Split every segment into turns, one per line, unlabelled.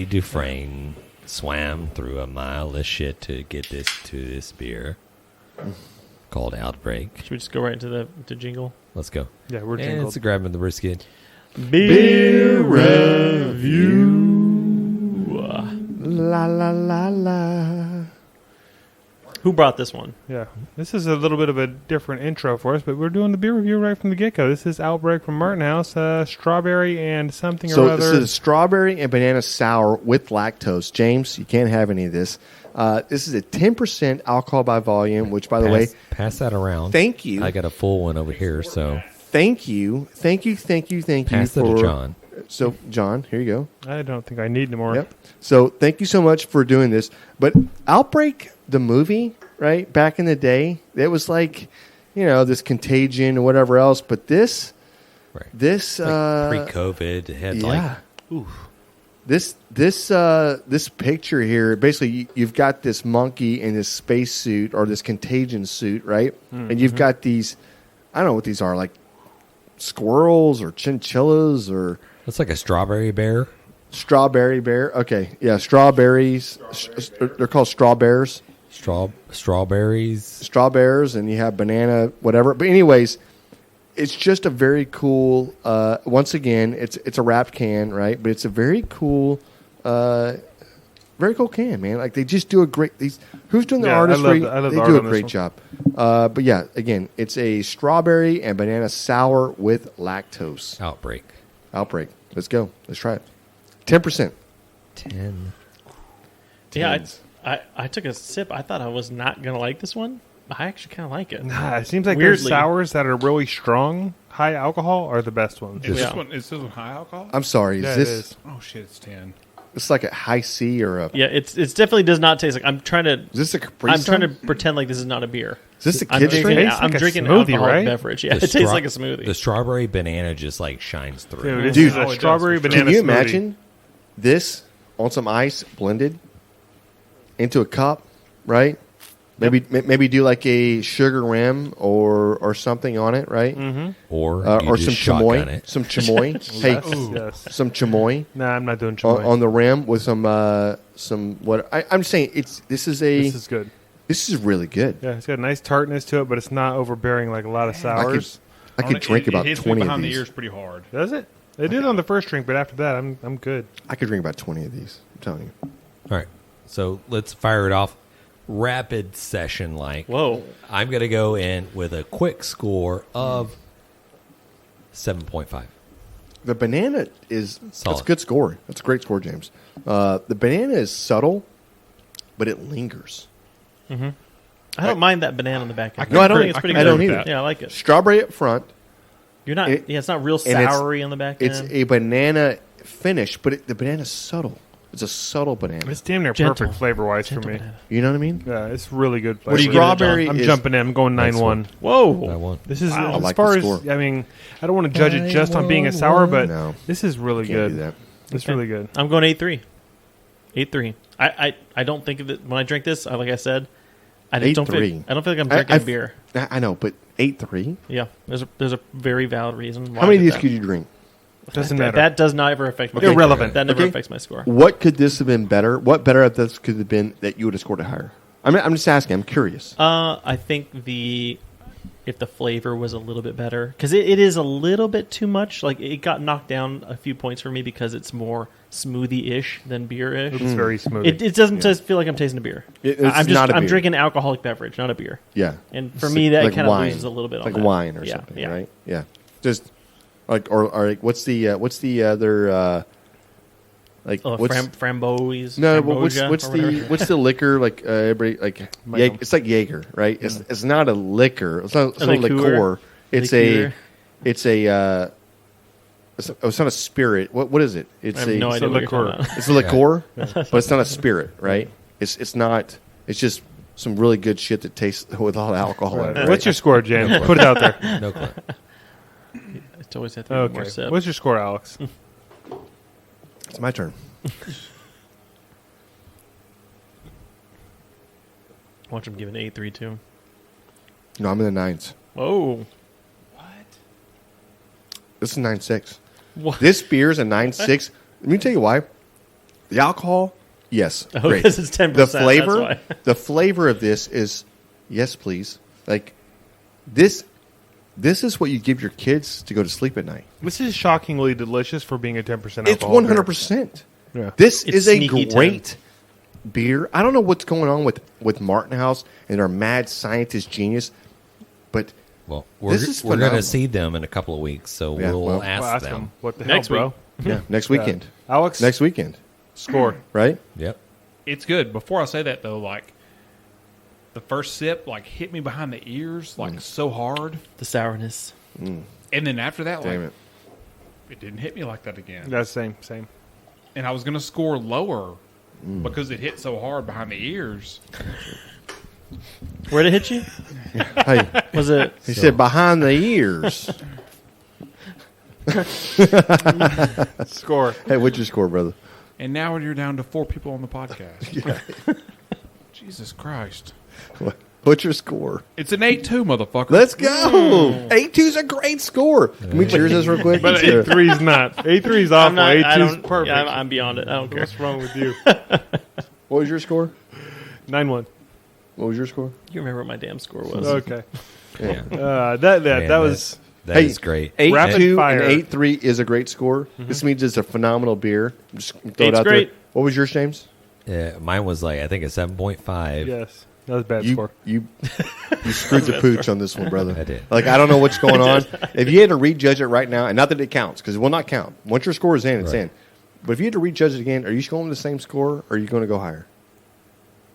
Dufresne swam through a mile of shit to get this beer called Outbreak.
Should we just go right into the jingle?
Let's go.
Yeah, we're
And
jingled.
it's grabbing the brisket.
Beer review.
La la la la.
Who brought this one?
Yeah, this is a little bit of a different intro for us, but we're doing the beer review right from the get-go. This is Outbreak from Martin House, strawberry and something or
So
other.
this is strawberry and banana sour with lactose. James, you can't have any of this. This is a 10% alcohol by volume, which, by the way,
pass that around.
thank you.
I got a full one over here, so
Thank you
pass it
for
to John.
So, John, here you go.
I don't think I need any more.
Yep. So, thank you so much for doing this. But Outbreak, the movie, right, back in the day, it was like, this Contagion or whatever else. But this,
Right.
this,
Pre-COVID, it had
this picture here, basically, you've got this monkey in this space suit or this Contagion suit, right?
Mm-hmm.
And you've got these, I don't know what these are, like squirrels or chinchillas or
it's like a strawberry bear.
strawberry bear. Okay, yeah, strawberries. They're called strawbears.
Strawberries.
Strawbears, and you have banana, whatever. But anyways, it's just a very cool. Once again, it's a wrapped can, right? But it's a very cool can, man. Like they just do a great. Who's doing the
Yeah,
artistry?
I love
they
the art
do a
on this
great
one.
job. But yeah, again, it's a strawberry and banana sour with lactose.
Outbreak.
Outbreak. Let's go. Let's try it. 10%.
10.
Yeah, I took a sip. I thought I was not going to like this one. I actually kind of like it.
Nah, it seems like there's
Weirdly.
sours that are really strong, high alcohol, are the best ones.
Is
Yeah.
this one high alcohol?
I'm sorry.
Yeah,
Is
it
this?
is.
Oh shit, it's 10.
It's like a high C or a.
Yeah, it's definitely does not taste like. I'm trying to.
Is this a Capri
I'm trying to
Sun?
pretend like this is not a beer.
Is this a
I'm
kid's
drinking.
drink?
Tastes
I'm
like a
drinking an
smoothie,
alcoholic
right?
beverage. Yeah,
The
it tastes
stra-
like a smoothie.
The strawberry banana just like shines through.
Dude,
Dude,
this is
oh,
a
it does,
strawberry
for sure.
banana
Can you
smoothie.
imagine this on some ice blended into a cup, right? Maybe do like a sugar rim or something on it, right?
Mm-hmm.
Or you
Or
just
some
shotgun
chamoy.
it.
Some chamoy. Hey,
Yes.
some chamoy
Nah, I'm not doing chamoy.
on the rim with some what I'm saying. This is
good.
this is really good.
Yeah, it's got a nice tartness to it, but it's not overbearing like a lot of sours.
I could drink about
it hits
20
me
of
behind the
these.
ears pretty hard.
Does it? It did on the first drink, but after that, I'm good.
I could drink about 20 of these. I'm telling you.
All right. So let's fire it off. Rapid session like.
Whoa.
I'm going to go in with a quick score of 7.5.
The banana is that's
Solid.
a good score. That's a great score, James. The banana is subtle, but it lingers.
I don't mind that banana on the back end.
No, I don't.
think it's pretty
I
good.
don't either.
Yeah, I like it.
Strawberry up front.
You're not. It's not real
and it's-
soury on the back
It's
end.
a banana finish, but the banana's subtle. It's a subtle banana.
It's damn near
Gentle.
perfect flavor-wise for
Gentle
me.
banana.
You know what I mean?
Yeah, it's really good flavor.
What do you give it, John?
Strawberry
I'm
is,
jumping in. I'm going
Nice
9-1.
Whoa.
I want.
This is
Wow.
as
I like
far
the
as
score.
I mean, I don't want to judge it just on being a sour, but
No.
this is really
Can't
good.
do that.
It's
Okay.
really good.
I'm going 8-3. 8-3. I don't think of it when I drink this. Like I said, I don't feel
8-3.
like I'm drinking beer.
I know, but 8-3.
Yeah, there's a very valid reason. Why
How many
I
of
did
these
that.
could you drink?
Doesn't
That-
matter.
That does not ever affect my
Okay.
Irrelevant.
That never
Okay.
affects my score.
What could this have been better? What better of this could have been that you would have scored it higher? I'm just asking. I'm curious.
I think if the flavor was a little bit better, because it is a little bit too much. Like it got knocked down a few points for me because it's more smoothie-ish than beer-ish.
It's very smooth.
It doesn't just feel like I'm tasting a beer.
It's
I'm
not a
I'm
beer.
drinking an alcoholic beverage, not a beer.
Yeah.
And for
It's
me, that
like
kind of
wine.
loses a little bit on
like
that.
wine or
Yeah,
something,
yeah.
right? Yeah. Just like or like what's the other like
Oh,
what's
Framboise.
no but
Framboja
what's
or
the
whatever.
what's the liquor like everybody like
Michael.
it's like Jaeger, right? It's not a liquor. It's not
A
a
liqueur.
liqueur. It's
Liqueur.
it's not a spirit. What is it? It's
I have no
it's
idea
a
what you're talking
liqueur.
about.
It's a liqueur, but it's not a spirit, right? It's not. It's just some really good shit that tastes with a lot of alcohol in it. Right?
What's your score, James? Put it out there.
No clue.
It's always have to be more
Okay.
sip.
What's your score, Alex?
It's my turn.
Watch him give an 8-3 too.
No, I'm in the nines.
Whoa.
This is 9.6.
What?
This beer is a 9.6. Let me tell you why. The alcohol, yes,
Oh,
great.
because it's 10%.
The flavor,
That's why.
the flavor of this is, yes, please. Like this is what you give your kids to go to sleep at night.
This is shockingly delicious for being a 10% alcohol.
It's 100%.
Yeah.
This
It's
is a
sneaky
great beer. I don't know what's going on with Martin House and our mad scientist genius, but
Well,
This is
we're going
phenomenal.
to see them in a couple of weeks, so
Yeah,
we'll
well,
ask
Well, ask
them.
them. What the
Next
hell, bro?
yeah, next weekend.
Alex,
Next weekend,
score.
right?
Yep.
It's good. Before I say that though, like the first sip like hit me behind the ears like so hard,
The sourness.
and then after that,
Damn
like
it.
it didn't hit me like that again.
That's same.
And I was gonna score lower because it hit so hard behind the ears.
Where'd it hit you?
Hey,
Was it?
he said behind the ears.
Score.
Hey, what's your score, brother?
And now you're down to 4 people on the podcast. Jesus Christ!
What's your score?
It's an 8-2, motherfucker.
Let's go. 8-2's a great score. Can we cheers this real quick?
But 8-3's not. 8-3's awful.
I'm not. I
8-2's
don't.
perfect.
Yeah, I'm beyond it. I don't care.
What's wrong with you?
What was your score?
9-1.
What was your score?
You remember what my damn score was?
Okay.
Yeah.
That
Man,
was.
That
Hey,
is great.
8-2
8-2
and
and 8-3 is a great score. This means it's a phenomenal beer. Just throw it
Eight's
out
great.
there. What was yours, James?
Mine was like, I think a 7.5.
Yes. That was a bad
You
score.
you screwed the pooch on this one, brother.
I did.
Like, I don't know what's going on. If you had to rejudge it right now, and not that it counts, because it will not count. Once your score is in, it's
Right.
in. But if you had to rejudge it again, are you going with the same score, or are you going to go higher?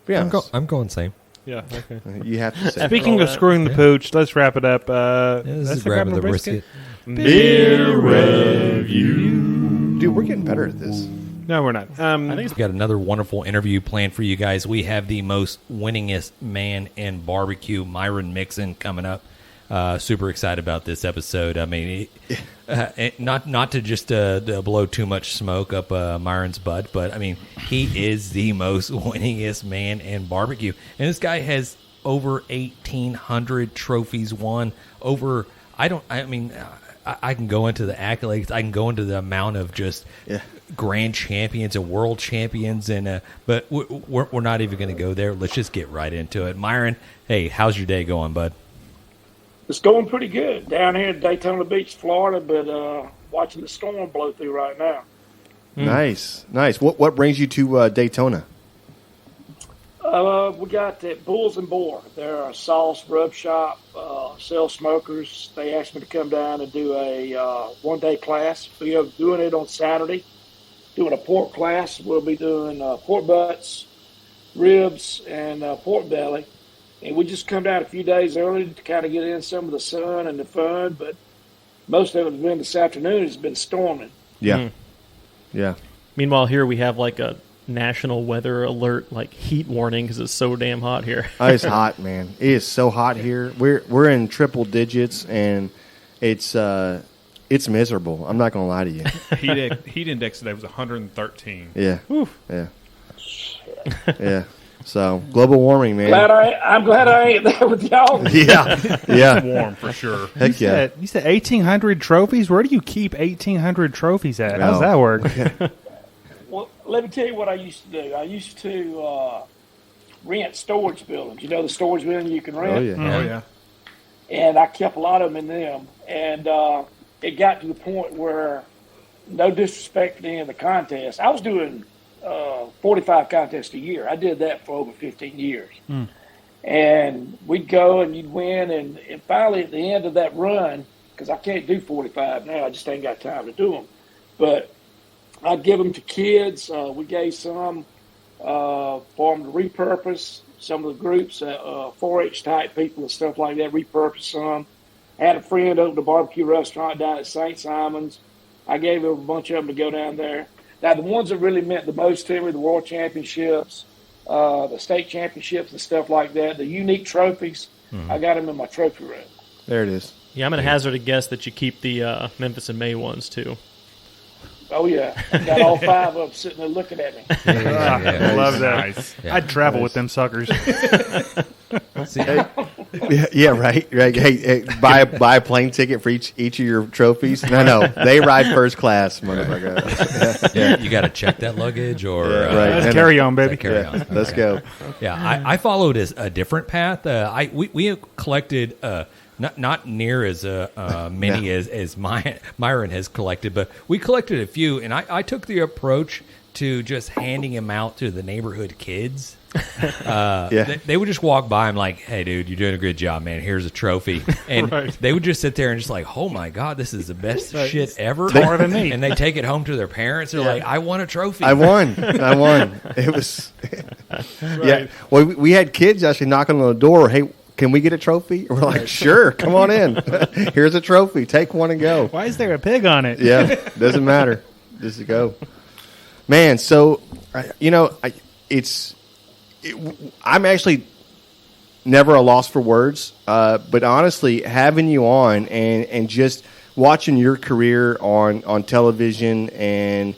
Be honest.
I'm going same.
Yeah. Okay.
You have to say.
Speaking
all
of
that.
screwing the pooch, let's wrap it up.
Yeah, this
that's
is grabbing the
brisket.
brisket.
Beer review.
Dude, we're getting better at this.
No, we're not.
I think
We've got another wonderful interview planned for you guys. We have the most winningest man in barbecue, Myron Mixon, coming up. Super excited about this episode. I mean, not to just to blow too much smoke up Myron's butt, but I mean, he is the most winningest man in barbecue, and this guy has over 1,800 trophies won. I can go into the accolades. I can go into the amount of just grand champions and world champions, and but we're not even going to go there. Let's just get right into it. Myron, hey, how's your day going, bud?
It's going pretty good down here in Daytona Beach, Florida, but watching the storm blow through right now.
Nice. What brings you to Daytona?
We got the Bulls and Boar. They're a sauce rub shop, sell smokers. They asked me to come down and do a one-day class. We are doing it on Saturday, doing a pork class. We'll be doing pork butts, ribs, and pork belly. And we just come down a few days early to kind of get in some of the sun and the fun, but most of it has been this afternoon. It's been storming.
Yeah. Yeah.
Meanwhile, here we have like a national weather alert, like heat warning, because it's so damn hot here.
Oh, it's hot, man. It is so hot here. We're in triple digits, and it's miserable. I'm not going to lie to you.
Heat index today was 113.
Yeah. Yeah. Yeah. So, global warming, man.
I'm glad I ain't there with y'all.
Yeah. Yeah.
Warm for sure.
Heck yeah.
You said 1,800 trophies? Where do you keep 1,800 trophies at? How does that work?
Well, let me tell you what I used to do. I used to rent storage buildings. You know the storage building you can rent?
Oh, yeah.
Oh yeah.
And I kept a lot of them in them. And it got to the point where, no disrespect to any of the contests, I was doing 45 contests a year. I did that for over 15 years. And we'd go and you'd win. And finally, at the end of that run, because I can't do 45 now, I just ain't got time to do them. But I'd give them to kids. We gave some for them to repurpose. Some of the groups, 4-H type people and stuff like that, repurpose some. I had a friend open a barbecue restaurant down at St. Simon's. I gave him a bunch of them to go down there. Now, the ones that really meant the most to me, the world championships, the state championships and stuff like that, the unique trophies, I got them in my trophy room.
There it is.
Yeah, I'm going to hazard a guess that you keep the Memphis and May ones, too.
Oh, yeah. I got all 5 of them sitting there looking at me.
I love that.
Nice.
Yeah.
I'd travel with them suckers.
Oh,
See,
Yeah, right. Hey, buy a plane ticket for each of your trophies. No, they ride first class, motherfucker.
you got to check that luggage or
Yeah, right.
Let's carry on, baby.
carry on.
Let's go.
Yeah, I followed a different path. We collected not near as many as Myron has collected, but we collected a few, and I took the approach to just handing them out to the neighborhood kids. They would just walk by. I'm like, hey, dude, you're doing a good job, man. Here's a trophy. And they would just sit there and just like, oh, my God, this is the best shit ever.
Taller than me.
And they take it home to their parents. They're like, I won a trophy.
I won. It was, yeah. Well, we had kids actually knocking on the door. Hey, can we get a trophy? We're like, sure, come on in. Here's a trophy. Take one and go.
Why is there a pig on it?
Yeah, doesn't matter. Just go. Man, so, I'm actually never a loss for words, but honestly, having you on and just watching your career on television and,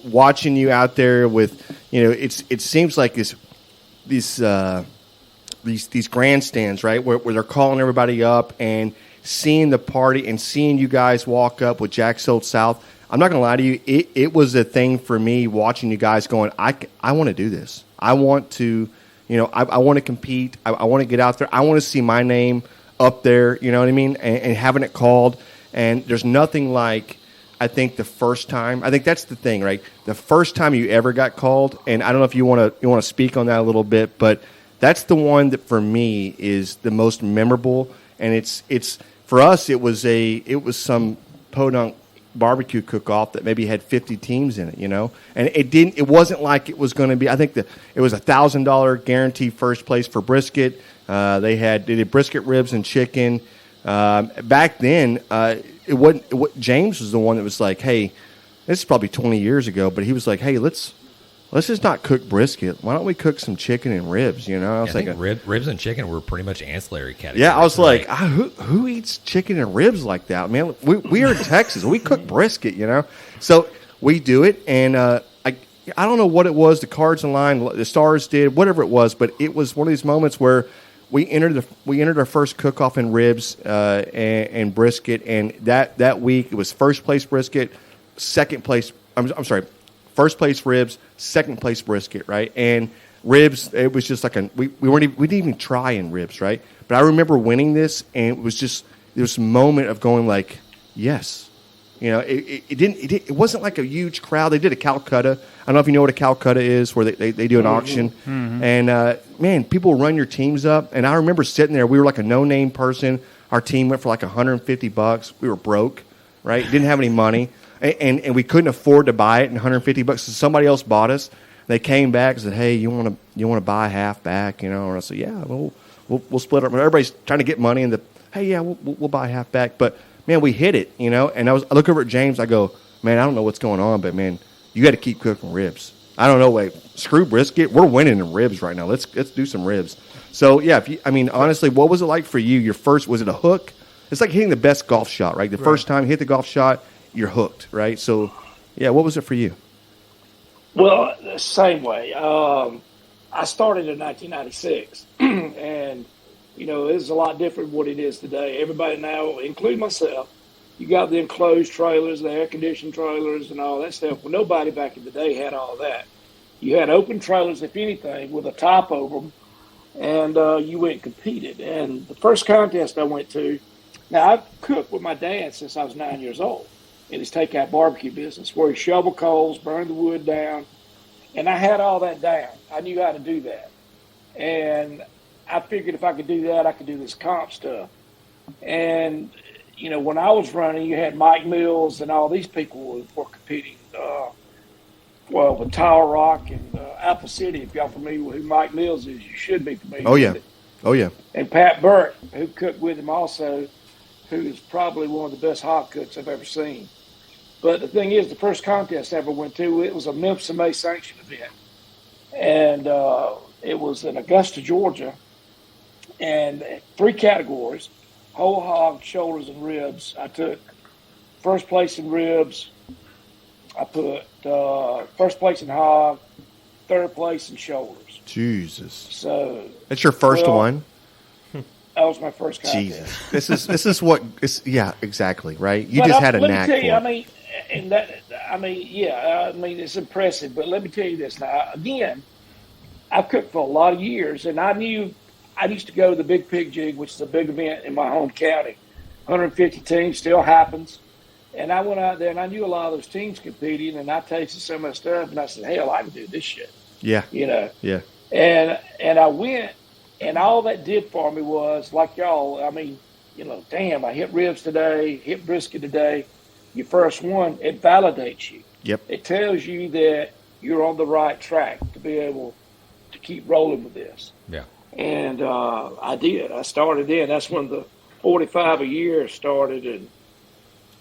watching you out there with, it seems like these grandstands, right, where they're calling everybody up and seeing the party and seeing you guys walk up with Jack Sold South. I'm not going to lie to you. It was a thing for me watching you guys going, I want to do this. I want to, I want to compete. I want to get out there. I want to see my name up there, you know what I mean? And having it called. And there's nothing like, I think the first time, I think that's the thing, right? The first time you ever got called, and I don't know if you want to speak on that a little bit, but that's the one that for me is the most memorable. And it's for us, it was some podunk barbecue cook-off that maybe had 50 teams in it, and it wasn't like it was going to be. I think it was $1,000 guaranteed first place for brisket. They did brisket, ribs, and chicken. Back then, James was the one that was like, hey, this is probably 20 years ago, but he was like, hey, let's just not cook brisket. Why don't we cook some chicken and ribs? I was
think ribs and chicken were pretty much ancillary categories.
Yeah, I was like, who eats chicken and ribs like that, man? We are in Texas. We cook brisket, So we do it, and I don't know what it was. The cards in line, the stars did, whatever it was, but it was one of these moments where we entered our first cook-off in ribs and brisket, and that week it was first place brisket, second place. I'm sorry. First place ribs, second place brisket, right? And ribs, it was just like we didn't even try in ribs, right? But I remember winning this, and it was just this moment of going like, yes, it wasn't like a huge crowd. They did a Calcutta. I don't know if you know what a Calcutta is, where they do an auction, and man, people run your teams up. And I remember sitting there. We were like a no-name person. Our team went for like $150. We were broke, right? Didn't have any money. And we couldn't afford to buy it, and $150. So somebody else bought us. They came back and said, "Hey, you want to buy half back?" And I said, "Yeah, we'll split up." Everybody's trying to get money, and we'll buy half back. But man, we hit it, And I look over at James. I go, "Man, I don't know what's going on, but man, you got to keep cooking ribs. I don't know, wait, screw brisket. We're winning in ribs right now. Let's do some ribs." So yeah, honestly, what was it like for you? Your first, was it a hook? It's like hitting the best golf shot, right? The first time you hit the golf shot, you're hooked, right? So, yeah, what was it for you?
Well, the same way. I started in 1996, and, it's a lot different than what it is today. Everybody now, including myself, you got the enclosed trailers, the air-conditioned trailers, and all that stuff. Well, nobody back in the day had all that. You had open trailers, if anything, with a top over them, and you went and competed. And the first contest I went to, now, I've cooked with my dad since I was 9 years old in his takeout barbecue business, where he shoveled coals, burned the wood down, and I had all that down. I knew how to do that. And I figured if I could do that, I could do this comp stuff. And, when I was running, you had Mike Mills and all these people were competing, with Tower Rock and Apple City. If y'all familiar with who Mike Mills is, you should be familiar with it.
Oh, yeah.
And Pat Burke, who cooked with him also, who is probably one of the best hog cooks I've ever seen. But the thing is, the first contest I ever went to, it was a Memphis MA sanctioned event. And it was in Augusta, Georgia. And 3 categories, whole hog, shoulders, and ribs. I took first place in ribs. I put first place in hog, third place in shoulders.
Jesus.
So
that's your first one?
That was my first contest.
Jesus, this is what. Yeah, exactly. Right. You
But
just had a
let
knack
me tell you,
for
I
it.
mean, and that, I mean, yeah, I mean, it's impressive. But let me tell you this now. Again, I've cooked for a lot of years, and I used to go to the Big Pig Jig, which is a big event in my home county. 150 teams, still happens. And I went out there, and I knew a lot of those teams competing, and I tasted some of the stuff, and I said, hell, I can do this shit.
Yeah.
You know?
Yeah.
And I went, and all that did for me was, like y'all, I mean, you know, damn, I hit ribs today, hit brisket today. Your first one, it validates you.
Yep.
It tells you that you're on the right track to be able to keep rolling with this.
Yeah.
And I did. I started in. That's when the 45 a year started, and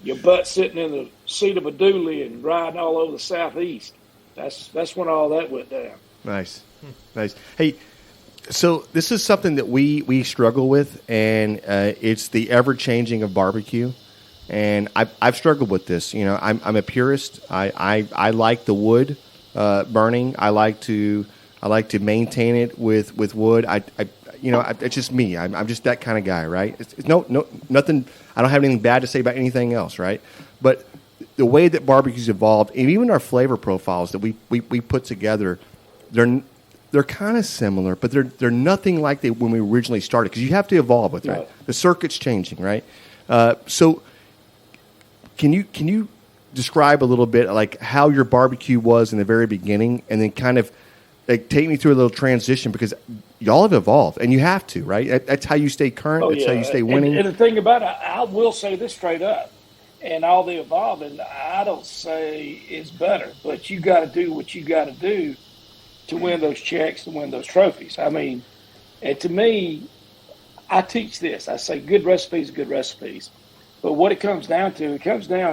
your butt sitting in the seat of a dually and riding all over the southeast. That's when all that went down.
Nice. Nice. Hey, so this is something that we struggle with, and it's the ever changing of barbecue. And I've struggled with this. You know, I'm a purist. I like the wood burning. I like to maintain it with wood. It's just me. I'm just that kind of guy, right? It's nothing. I don't have anything bad to say about anything else, right? But the way that barbecue's evolved, and even our flavor profiles that we put together, they're kind of similar, but they're nothing like they when we originally started, because you have to evolve with it. Right? The circuit's changing, right? So can you describe a little bit like how your barbecue was in the very beginning, and then kind of like take me through a little transition, because y'all have evolved, and you have to, right? That's how you stay current. That's how you stay winning.
And the thing about it, I will say this straight up, and all the evolving, I don't say is better, but you got to do what you got to do to win those checks, to win those trophies. I mean, and to me, I teach this. I say good recipes, good recipes. But what it comes down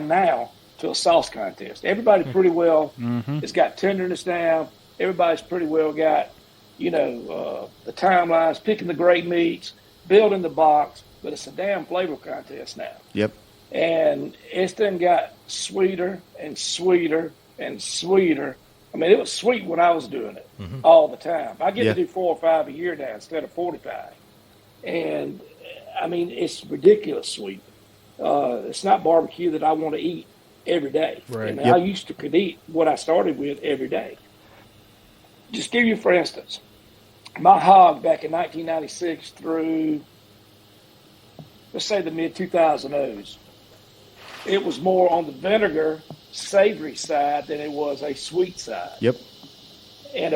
now to a sauce contest. Everybody pretty well has got tenderness down. Everybody's pretty well got, the timelines, picking the great meats, building the box. But it's a damn flavor contest now.
Yep.
And it's then got sweeter and sweeter and sweeter. I mean, it was sweet when I was doing it all the time. I get to do 4 or 5 a year now instead of 45. And, I mean, it's ridiculous sweet. It's not barbecue that I want to eat every day.
Right.
I used to could eat what I started with every day. Just give you, for instance, my hog back in 1996 through, let's say, the mid-2000s, it was more on the vinegar, savory side than it was a sweet side.
Yep.
And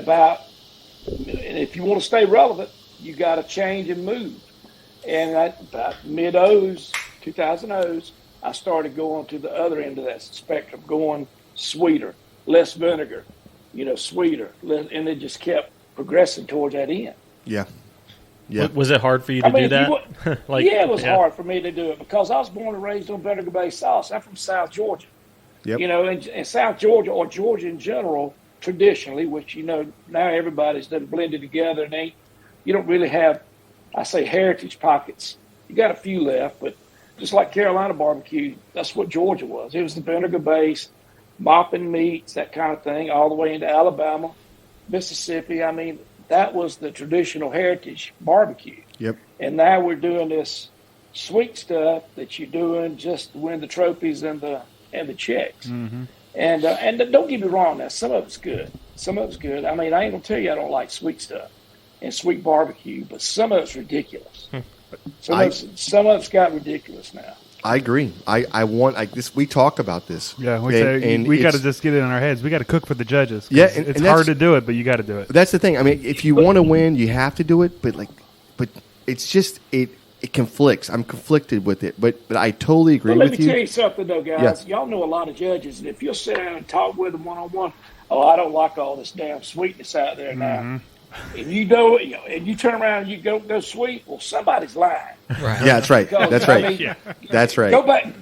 if you want to stay relevant, you got to change and move. And about mid-O's, 2000s, I started going to the other end of that spectrum, going sweeter, less vinegar, sweeter. And it just kept progressing towards that end.
Yeah. Yeah.
Was it hard for you to do that?
It was hard for me to do it because I was born and raised on vinegar-based sauce. I'm from South Georgia.
Yep.
And South Georgia, or Georgia in general, traditionally, which, now everybody's done blended together, and you don't really have, I say, heritage pockets. You got a few left, but just like Carolina barbecue, that's what Georgia was. It was the vinegar-based, mopping meats, that kind of thing, all the way into Alabama, Mississippi. I mean, that was the traditional heritage barbecue.
Yep.
And now we're doing this sweet stuff that you're doing just to win the trophies and the checks. Mm-hmm. And don't get me wrong, now some of it's good. Some of it's good. I mean, I ain't gonna tell you I don't like sweet stuff and sweet barbecue, but some of it's ridiculous. Some of it's got ridiculous now.
I agree. I want this. We talk about this.
Yeah, we got to just get it in our heads. We got to cook for the judges.
Yeah,
it's hard to do it, but you got to do it.
That's the thing. I mean, if you want to win, you have to do it. But it's just it conflicts. I'm conflicted with it. But I totally agree with you.
Let me tell you something though, guys. Yeah. Y'all know a lot of judges, and if you'll sit down and talk with them one-on-one, I don't like all this damn sweetness out there now. And and you turn around and you go sweet. Well, somebody's lying.
Right. Yeah, that's right.
Because,
that's right. That's right.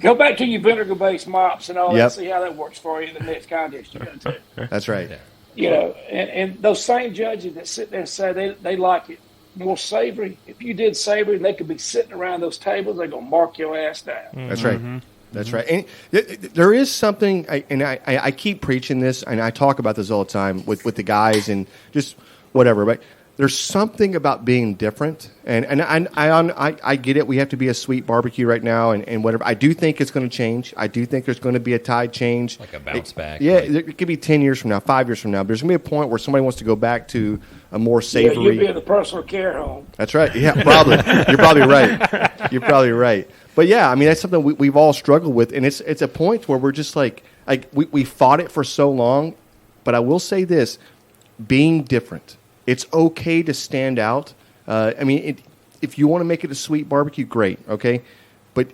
Go back to your vinegar-based mops and all that. See how that works for you in the next contest you go to.
That's right.
And those same judges that sit there and say they like it more savory. If you did savory, and they could be sitting around those tables, they're gonna mark your ass down.
That's right. That's right. And there is something, I keep preaching this, and I talk about this all the time with the guys and just whatever. But there's something about being different, and I get it. We have to be a sweet barbecue right now, and whatever. I do think it's going to change. I do think there's going to be a tide change,
Like a bounce back.
Yeah,
Like,
it could be 10 years from now, 5 years from now. But there's going to be a point where somebody wants to go back to a more
Yeah,
savory.
you'll be in the personal care home.
That's right. Yeah, probably. You're probably right. You're probably right. But yeah, I mean, that's something we've all struggled with, and it's a point where we're just like we fought it for so long. But I will say this: being different. It's okay to stand out. I mean, if you want to make it a sweet barbecue, great, okay? But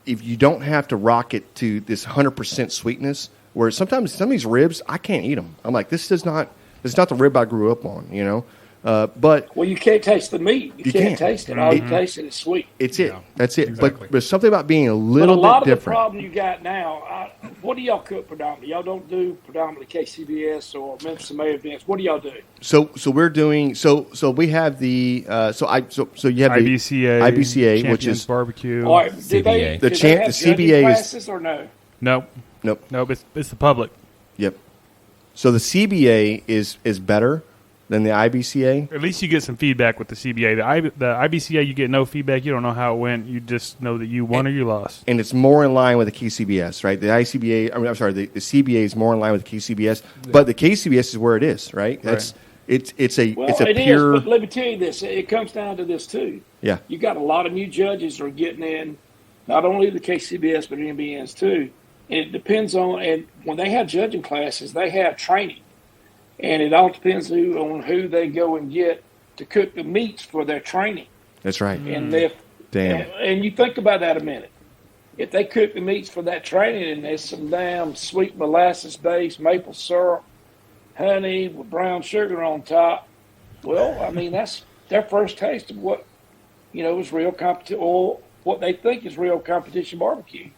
if you don't have to rock it to this 100% sweetness, where sometimes some of these ribs, I can't eat them. I'm like, this is not the rib I grew up on, you know? But
Well, you can't taste the meat. You can't
can't.
taste it. All you taste is sweet.
it's it.
Yeah,
That's it.
exactly.
But there's something about being a
But a
little
lot
bit
of the
different.
problem you got now, what do y'all cook predominantly? Y'all don't do predominantly KCBS or Memphis and May events. What do y'all do?
So we're doing so we have the so you have the
IBCA,
which
Champions
is
barbecue.
All right,
CBA.
do
The
they have
the
judging
CBA is
classes or no?
Nope, it's the public.
yep. So the CBA is better than the IBCA.
At least you get some feedback with the CBA. The IBCA, you get no feedback. You don't know how it went. You just know that you won or you lost.
And it's more in line with the KCBS, right? The ICBA, I'm sorry, the CBA is more in line with the KCBS, but the KCBS is where it is, right? That's it's a
Well,
it's a
it is,
pure
but let me tell you this. It comes down to this, too.
yeah.
You got a lot of new judges are getting in, not only the KCBS, but NBNs, too. And it depends on, and when they have judging classes, they have training. And it all depends on who they go and get to cook the meats for their training.
That's right.
And if
Damn.
and you think about that a minute. If they cook the meats for that training and there's some damn sweet molasses based maple syrup, honey with brown sugar on top, well, I mean that's their first taste of what is real competition or what they think is real competition barbecue.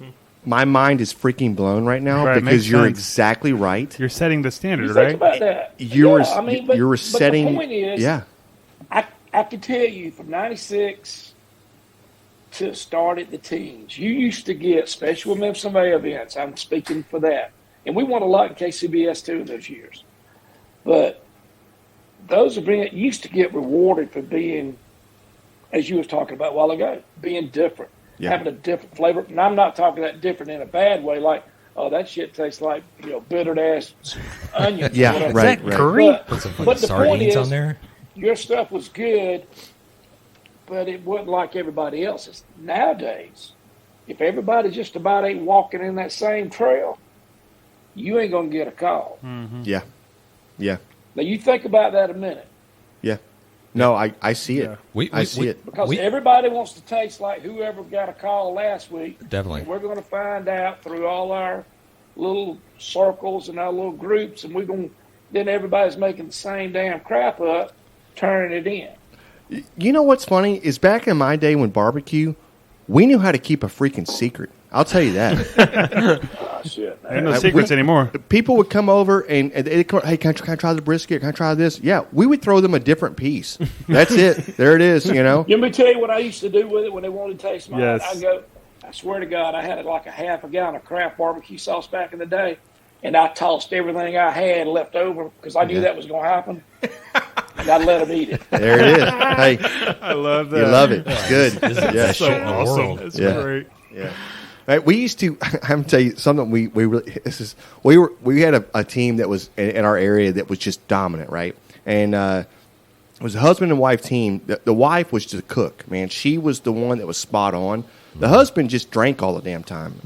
My mind is freaking blown right now
Right,
because
makes
you're
sense.
exactly right.
You're setting the standard,
You think
right?
about that.
You're
Yeah, I mean, but
setting
the point is,
yeah.
I can tell you from '96 to start at the teens, you used to get special Memphis and May events. I'm speaking for that, and we won a lot in KCBS too in those years. But those events used to get rewarded for being, as you was talking about a while ago, being different, having a different flavor. And I'm not talking that different in a bad way, like, oh, that shit tastes like bitter ass onions.
Yeah,
or whatever.
right,
Is that
right.
curry?
Put some
But
fucking
the point
sardines
is,
on there.
your stuff was good, but it wasn't like everybody else's. Nowadays, if everybody just about ain't walking in that same trail, you ain't gonna get a call.
Yeah. Yeah.
Now you think about that a minute,
Yeah. No, I see it.
Yeah.
I see it.
because
We-
everybody wants to taste like whoever got a call last week.
Definitely.
And we're going to find out through all our little circles and our little groups, and then everybody's making the same damn crap up, turning it in.
You know what's funny is back in my day when barbecue, we knew how to keep a freaking secret. I'll tell you that.
Oh, shit, man.
Ain't no secrets anymore.
People would come over and they'd come, hey, can I try the brisket? Can I try this? Yeah, we would throw them a different piece. That's it. There it is,
Let me tell you what I used to do with it when they wanted to taste mine.
Yes.
I swear to God, I had like a half a gallon of Kraft barbecue sauce back in the day, and I tossed everything I had left over because I knew that was going to happen, and I let them eat it.
There it is. Hey,
I love that.
you love it. It's good.
This is the
Yeah.
best shit in the
Awesome.
world.
That's
Yeah.
great.
Yeah. Right, we used to. I'm tell you something. We really we had a team that was in our area that was just dominant, right? And it was a husband and wife team. The wife was just a cook, man. She was the one that was spot on. The husband just drank all the damn time.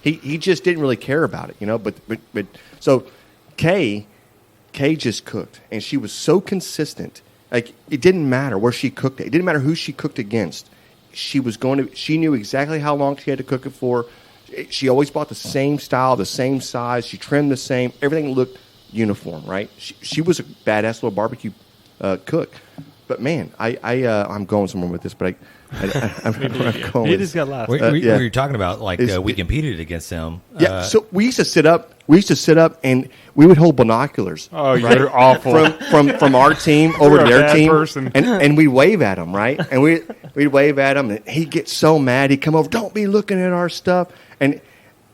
He just didn't really care about it. But so Kay just cooked, and she was so consistent. Like it didn't matter where she cooked it. It didn't matter who she cooked against. She knew exactly how long she had to cook it for. She always bought the same style, the same size. She trimmed the same. Everything looked uniform, right? She was a badass little barbecue cook. But man, I'm going somewhere with this, but I'm going
He
with
just got lost.
We
yeah.
were talking about like
It's-
we competed against them.
Yeah, so we used to sit up. And we would hold binoculars.
Oh, you're awful.
From our team over
You're
to
a
their
bad
team,
person.
and we'd wave at him, right? And we'd wave at him, and he'd get so mad. He'd come over, don't be looking at our stuff. And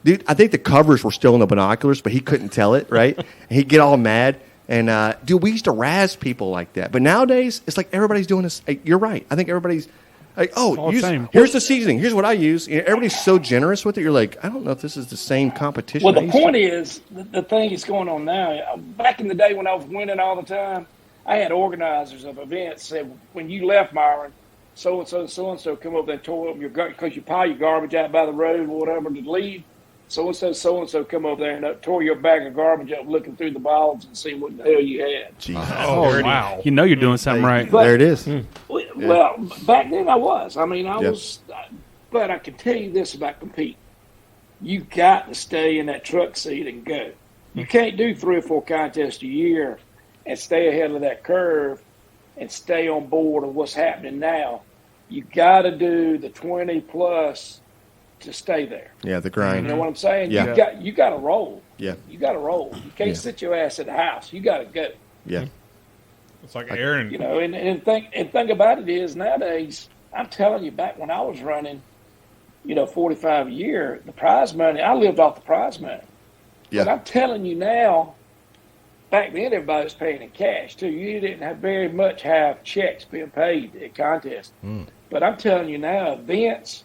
dude, I think the covers were still in the binoculars, but he couldn't tell it, right? And he'd get all mad. And dude, we used to razz people like that, but nowadays it's like everybody's doing this. You're right. I think everybody's like,
all the same.
here's the seasoning. Here's what I use. You know, everybody's so generous with it. You're like, I don't know if this is the same competition.
Well, the point is, the thing that's going on now. Back in the day when I was winning all the time, I had organizers of events say, when you left, Myron, so and so come up there and tore up your because you pile your garbage out by the road or whatever to leave. So and so come over there and tore your bag of garbage up, looking through the bottles and seeing what the hell you had.
Oh, wow! You know you're doing something right.
But,
there it is.
Well, back then I was. I mean, I was. But I can tell you this about competing: you got to stay in that truck seat and go. You can't do 3 or 4 contests a year and stay ahead of that curve and stay on board of what's happening now. You got to do the 20 plus. To stay there.
Yeah, the grind.
You know what I'm saying?
Yeah.
You got to roll.
Yeah.
You got to roll. You can't sit your ass at the house. You got to go.
Yeah.
It's like Aaron.
You know, and think about it is nowadays, I'm telling you, back when I was running, 45 a year, the prize money, I lived off the prize money.
Yeah.
But I'm telling you now, back then everybody was paying in cash too. You didn't have very much have checks being paid at contests. But I'm telling you now, events,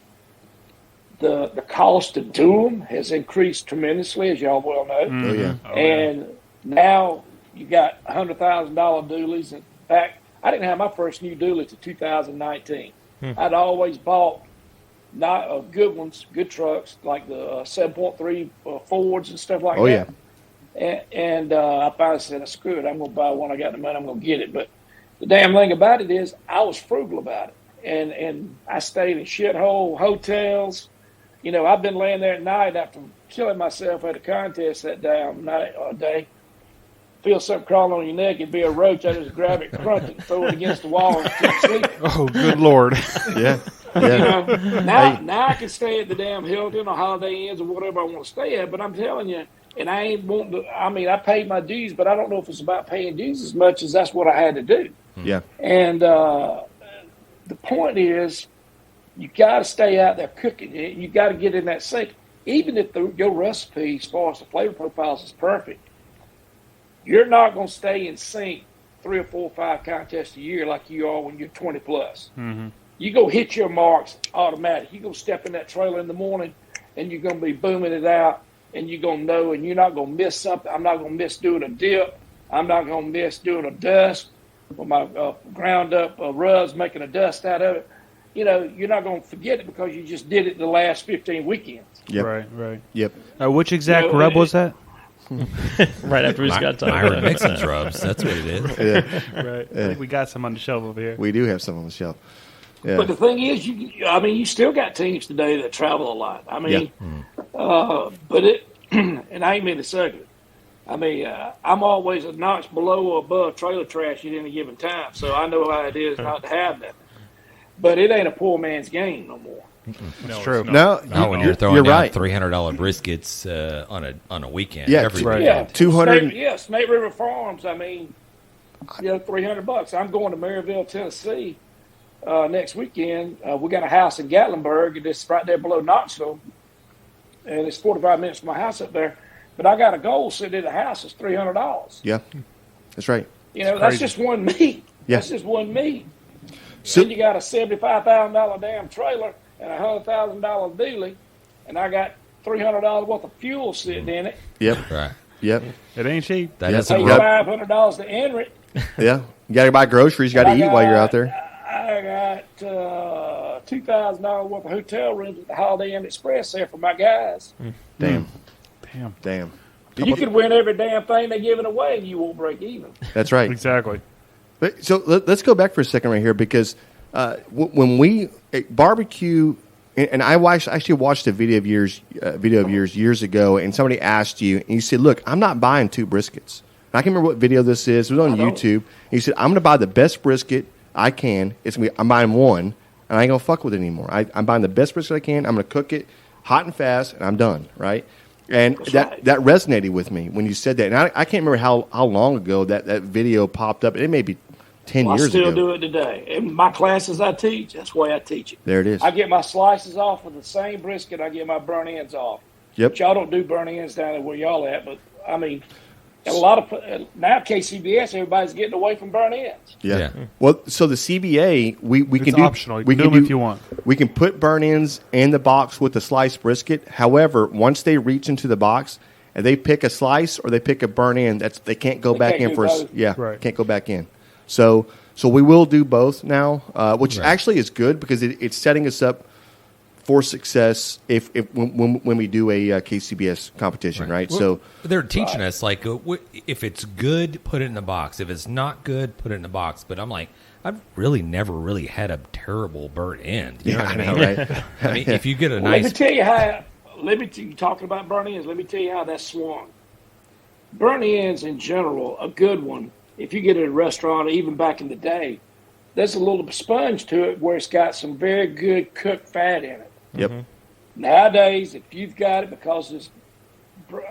the cost to do them has increased tremendously, as y'all well know.
Oh yeah.
And now you got $100,000 dualies. In fact, I didn't have my first new dually to 2019. I'd always bought not good ones, good trucks like the 7.3 Fords and stuff like that.
Yeah.
And I finally said, screw it, I'm going to buy one. I got the money, I'm going to get it. But the damn thing about it is I was frugal about it. And I stayed in shithole hotels. I've been laying there at night after killing myself at a contest that damn night or day. Feel something crawling on your neck, it'd be a roach. I just grab it, crunch it, throw it against the wall, and keep sleeping.
Oh, good Lord.
Yeah. Yeah.
Now I can stay at the damn Hilton or Holiday Inns or whatever I want to stay at, but I'm telling you, and I ain't wanting to, I paid my dues, but I don't know if it's about paying dues as much as that's what I had to do.
Yeah.
And the point is, you got to stay out there cooking. You got to get in that sink. Even if your recipe, as far as the flavor profiles, is perfect, you're not going to stay in sync 3 or 4 or 5 contests a year like you are when you're 20 plus. You go hit your marks automatic. You go step in that trailer in the morning, and you're going to be booming it out, and you're going to know, and you're not going to miss something. I'm not going to miss doing a dip. I'm not going to miss doing a dust with my ground up rubs, making a dust out of it. You're not going to forget it because you just did it the last 15 weekends.
Yep.
Right.
Yep.
Which exact rub was that?
Right after he's got time.
Myron Mixon's rubs. That's what it is.
Yeah.
Right. I think we got some on the shelf over here.
We do have some on the shelf. Yeah.
But the thing is, you still got teams today that travel a lot. But it, and I ain't mean to suck it. I'm always a notch below or above trailer trash at any given time, so I know how it is not to have that. But it ain't a poor man's game no more.
It's true.
No,
When you're throwing
you're
down
right.
$300 briskets on a weekend,
Yeah,
every
right.
weekend.
200.
Snake River Farms. $300. I'm going to Maryville, Tennessee next weekend. We got a house in Gatlinburg, and it's right there below Knoxville, and it's 45 minutes from my house up there. But I got a goal sitting in the house. It's $300.
Yeah, that's right.
That's just one meat.
Yeah.
That's just one meat.
So-
Then you got a $75,000 damn trailer and a $100,000 dually, and I got $300 worth of fuel sitting in it.
Yep.
Right.
Yep.
It ain't cheap.
That
Yeah.
doesn't
Pay
rub.
$500 to enter it.
Yeah. You got to buy groceries. You got to eat while you're out there.
I got $2,000 worth of hotel rooms at the Holiday Inn Express there for my guys.
Damn.
Damn.
You could win every damn thing they're giving away, and you won't break even.
That's right.
Exactly.
But, so let's go back for a second right here because when we barbecue, and I actually watched a video of yours years ago, and somebody asked you, and you said, "Look, I'm not buying 2 briskets." And I can't remember what video this is. It was on YouTube. And you said, "I'm going to buy the best brisket I can. I'm buying 1, and I ain't going to fuck with it anymore. I'm buying the best brisket I can. I'm going to cook it hot and fast, and I'm done." Right? And that resonated with me when you said that. And I can't remember how long ago that video popped up. It may be 10 years ago.
I still do it today. In my classes I teach, that's the way I teach it.
There it is.
I get my slices off with the same brisket I get my burnt ends off.
Yep.
But y'all don't do burnt ends down there where y'all at, but And a lot of now KCBS, everybody's getting away from burnt ends.
Yeah.
Well, so the CBA, we
It's
can do
optional. You
we
can do them if you want.
We can put burnt ends in the box with the sliced brisket. However, once they reach into the box and they pick a slice or they pick a burnt end, they can't go back
can't
in
do
for
both.
Right.
can't go back in. So we will do both now, which actually is good because it's setting us up for success when we do a KCBS competition, right?
Well,
So
they're teaching us like if it's good, put it in the box. If it's not good, put it in the box. But I'm like, I've really never really had a terrible burnt end. You know what I mean?
right?
I mean, if you get a
Let
nice,
me tell you how. You talking about burnt ends. Let me tell you how that's swung. Burnt ends in general, a good one. If you get it at a restaurant, even back in the day, there's a little sponge to it where it's got some very good cooked fat in it.
Yep.
Nowadays, if you've got it, because it's,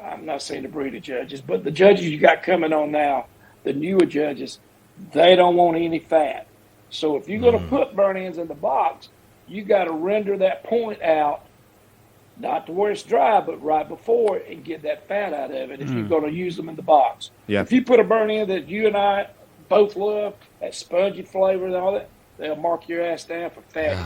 I'm not saying the breed of judges, but the judges you got coming on now, the newer judges, they don't want any fat. So if you're going to put burnt ends in the box, you got to render that point out, not to where it's dry, but right before it, and get that fat out of it if you're going to use them in the box.
Yeah.
If you put a burnt end that you and I both love, that spongy flavor and all that, they'll mark your ass down for fat.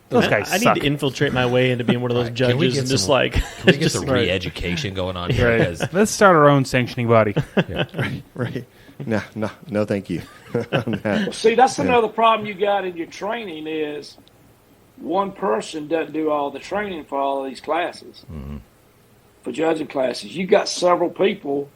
Those guys
I
suck.
need to infiltrate my way into being one of those
Can we
judges
get
and just
some-
like
can we get
just-
some re-education going on here?
Right.
Because
Let's start our own sanctioning body.
Right. No, thank you.
Well, see, that's another problem you got in your training is one person doesn't do all the training for all of these classes, for judging classes. You got several people,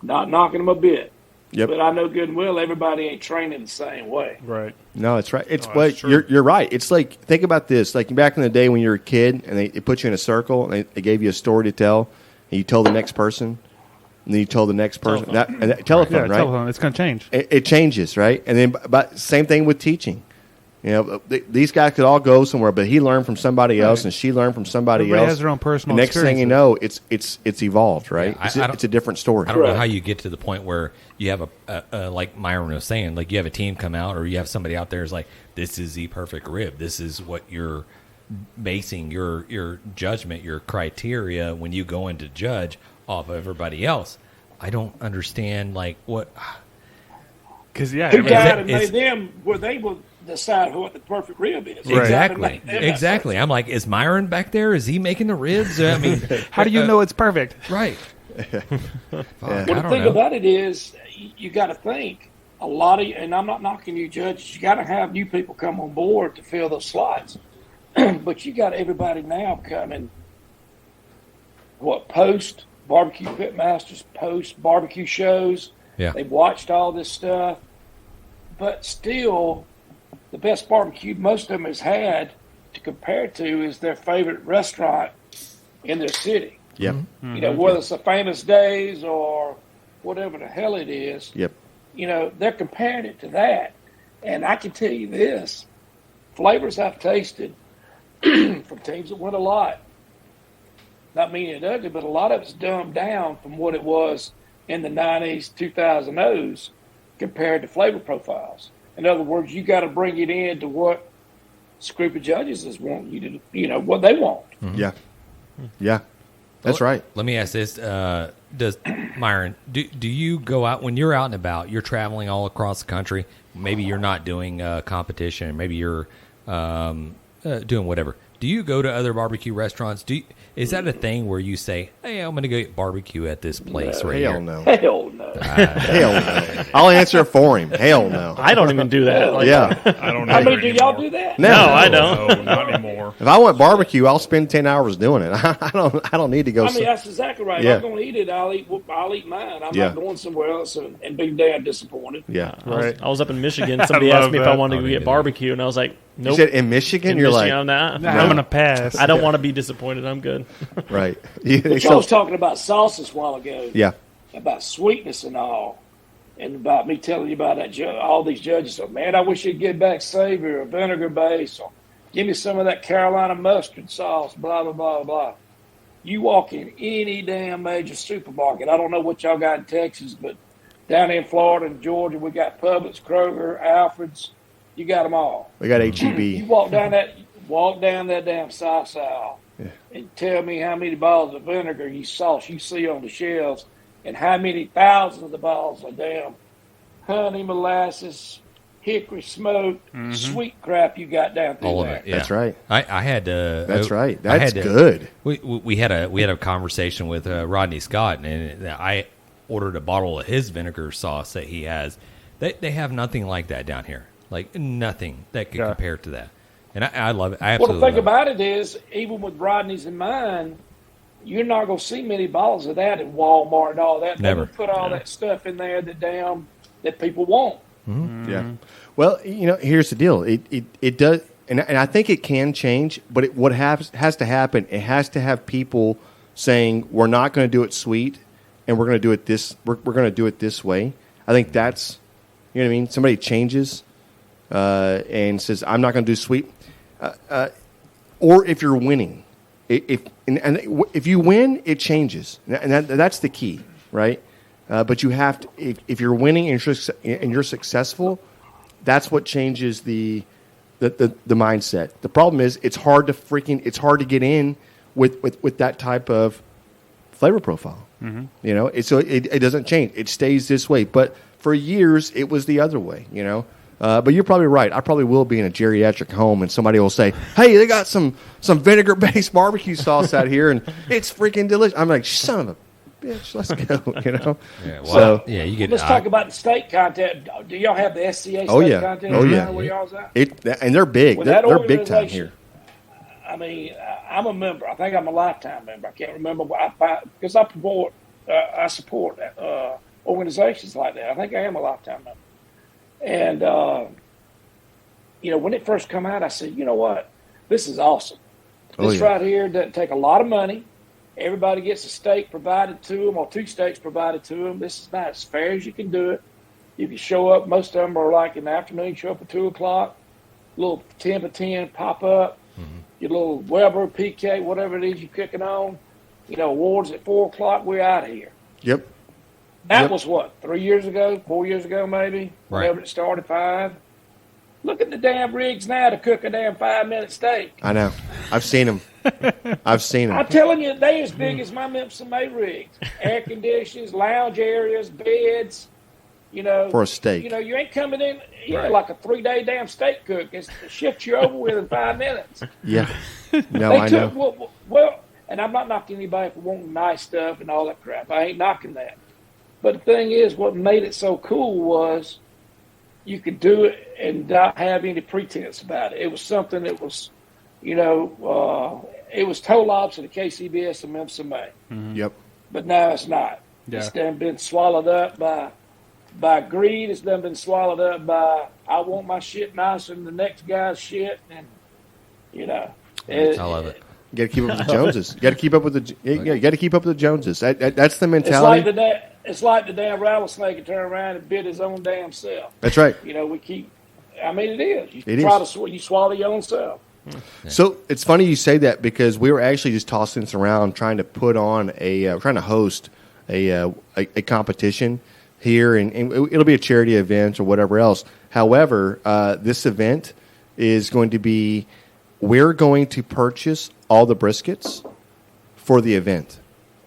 not knocking them a bit,
Yep.
but I know good and well everybody ain't training the same way.
Right.
No, that's right. It's
that's true.
you're right. It's like, think about this. Like back in the day when you were a kid and they put you in a circle and they gave you a story to tell, and you told the next person, and then you told the next person. Telephone,
Yeah,
right?
telephone. It's going to change.
It changes, right? And then, but same thing with teaching. You know, these guys could all go somewhere, but he learned from somebody else, and she learned from somebody
Everybody
else.
has their own personal
The next thing you
experiences.
know, it's evolved, right?
Yeah,
it's a different story.
I don't know
Right.
how you get to the point where you have a like Myron was saying, like you have a team come out or you have somebody out there is like, this is the perfect rib. This is what you're basing your judgment, your criteria when you go in to judge off of everybody else. I don't understand like what.
Because, yeah,
Who
everybody-
died and
it's-
made them where they will decide what the perfect rib is?
Right.
Exactly.
Them
Exactly. I'm like, is Myron back there? Is he making the ribs? I mean,
how do you know it's perfect?
right? Fuck,
Well,
I
the
don't
thing
know.
about it is, you got to think a lot of, and I'm not knocking you judges. You got to have new people come on board to fill those slots. But you got everybody now coming. Post barbecue pitmasters, post barbecue shows.
Yeah.
They've watched all this stuff, but still, the best barbecue most of them has had to compare to is their favorite restaurant in their city.
Yep.
You know, whether it's a Famous Days or whatever the hell it is,
Yep.
you know, they're comparing it to that. And I can tell you this, flavors I've tasted from teams that win a lot, not meaning it ugly, but a lot of it's dumbed down from what it was in the 90s, 2000s compared to flavor profiles. In other words, you got to bring it in to what this group of judges is wanting you to, you know, what they want.
Yeah. Yeah. That's right.
Let me ask this: does Myron, do you go out when you're out and about? You're traveling all across the country. Maybe you're not doing competition. Maybe you're doing whatever. Do you go to other barbecue restaurants? Is that a thing where you say, "Hey, I'm going to go get barbecue at this place right
Hell
here"?
no.
Hell no.
Hell no. I'll answer for him. Hell no.
I don't even do that. Like,
Yeah.
I don't know.
How many do y'all do that?
No, I don't.
No, not anymore.
If I want barbecue, I'll spend 10 hours doing it. I don't need to go.
I mean, that's exactly right.
Yeah.
If I'm going to eat it, I'll eat mine. I'm
Yeah.
not going somewhere else and be damn disappointed.
Yeah.
I was up in Michigan. Somebody
love
asked me if
that.
I wanted to
Oh,
go
they
get
did.
barbecue, and I was like,
You
nope.
said in Michigan,
In
you're
Michigan,
like,
I'm not.
I'm going to pass.
I don't want to be disappointed. I'm good.
right. You-
But
so-
y'all was talking about sauces a while ago.
yeah.
About sweetness and all. And about me telling you about that all these judges. So, man, I wish you'd get back savory or vinegar base or give me some of that Carolina mustard sauce, blah, blah, blah, blah. You walk in any damn major supermarket. I don't know what y'all got in Texas, but down in Florida and Georgia, we got Publix, Kroger, Alfred's. You got them all.
We got
You
HEB.
walk down that damn sauce aisle and tell me how many bottles of vinegar sauce you see on the shelves and how many thousands of bottles of damn honey, molasses, hickory smoke, sweet crap you got down through
All of
there.
it. Yeah.
That's right.
I had to.
That's right.
I
That's
had to-
good.
We had a conversation with Rodney Scott, and I ordered a bottle of his vinegar sauce that he has. They have nothing like that down here. Like nothing that could compare to that. And I love it. I
Well,
absolutely
the thing
love
about it is, even with Rodney's in mine, you're not going to see many bottles of that at Walmart and all that.
Never.
They put all that stuff in there that people want.
Yeah. Well, here's the deal. It does, and I think it can change. But what has to happen? It has to have people saying we're not going to do it sweet, and we're going to do it this. We're going to do it this way. I think that's, what I mean. Somebody changes and says I'm not going to do sweet, or if you're winning, if you win, it changes, and that's the key, right? But you have to, if you're winning and you're successful, that's what changes the mindset. The problem is it's hard to get in with that type of flavor profile. Mm-hmm. So it doesn't change. It stays this way. But for years it was the other way. But you're probably right. I probably will be in a geriatric home and somebody will say, "Hey, they got some vinegar-based barbecue sauce out here and it's freaking delicious." I'm like, "Son of a bitch, let's go."
Yeah, well,
So,
you get.
Let's talk about the state contest. Do y'all have the SCA state contest?
Oh yeah.
Where y'all's at?
And they're big.
Well,
They're big time here.
I mean, I'm a member. I think I'm a lifetime member. I can't remember because I support organizations like that. I think I am a lifetime member. And when it first come out, I said, you know what? This is awesome. This right here doesn't take a lot of money. Everybody gets a steak provided to them, or 2 steaks provided to them. This is not as fair as you can do it. You can show up. Most of them are like in the afternoon. Show up at 2:00. Little 10 for 10 pop up. Mm-hmm. Your little Weber, PK, whatever it is you're cooking on. Awards at 4:00. We're out of here.
Yep.
That was what, 3 years ago, 4 years ago, maybe.
Right.
Whenever it started, 5. Look at the damn rigs now to cook a damn 5-minute steak.
I know. I've seen them.
I'm telling you, they as big as my Mempson May rigs. Air conditions, lounge areas, beds.
For a steak.
You ain't coming in
Right.
like a 3-day damn steak cook. It's the shit you over with in 5 minutes.
Yeah. No, I know.
Well, and I'm not knocking anybody for wanting nice stuff and all that crap. I ain't knocking that. But the thing is, what made it so cool was you could do it and not have any pretense about it. It was something that was, it was total opposite of KCBS and Memphis May.
Mm-hmm. Yep.
But now it's not.
Yeah.
It's done been swallowed up by greed. It's done been swallowed up by I want my shit nicer than the next guy's shit, and
I love it.
You got to keep up with the Joneses. You got to keep up with you got to keep up with the Joneses. That's the mentality.
It's like the damn rattlesnake that turned around and bit his own damn self.
That's right.
We keep. I mean, it is. You
It
try
is.
you swallow your own self.
So it's funny you say that because we were actually just tossing this around, trying to put on trying to host a competition here, and it'll be a charity event or whatever else. However, this event is going to be, we're going to purchase all the briskets for the event,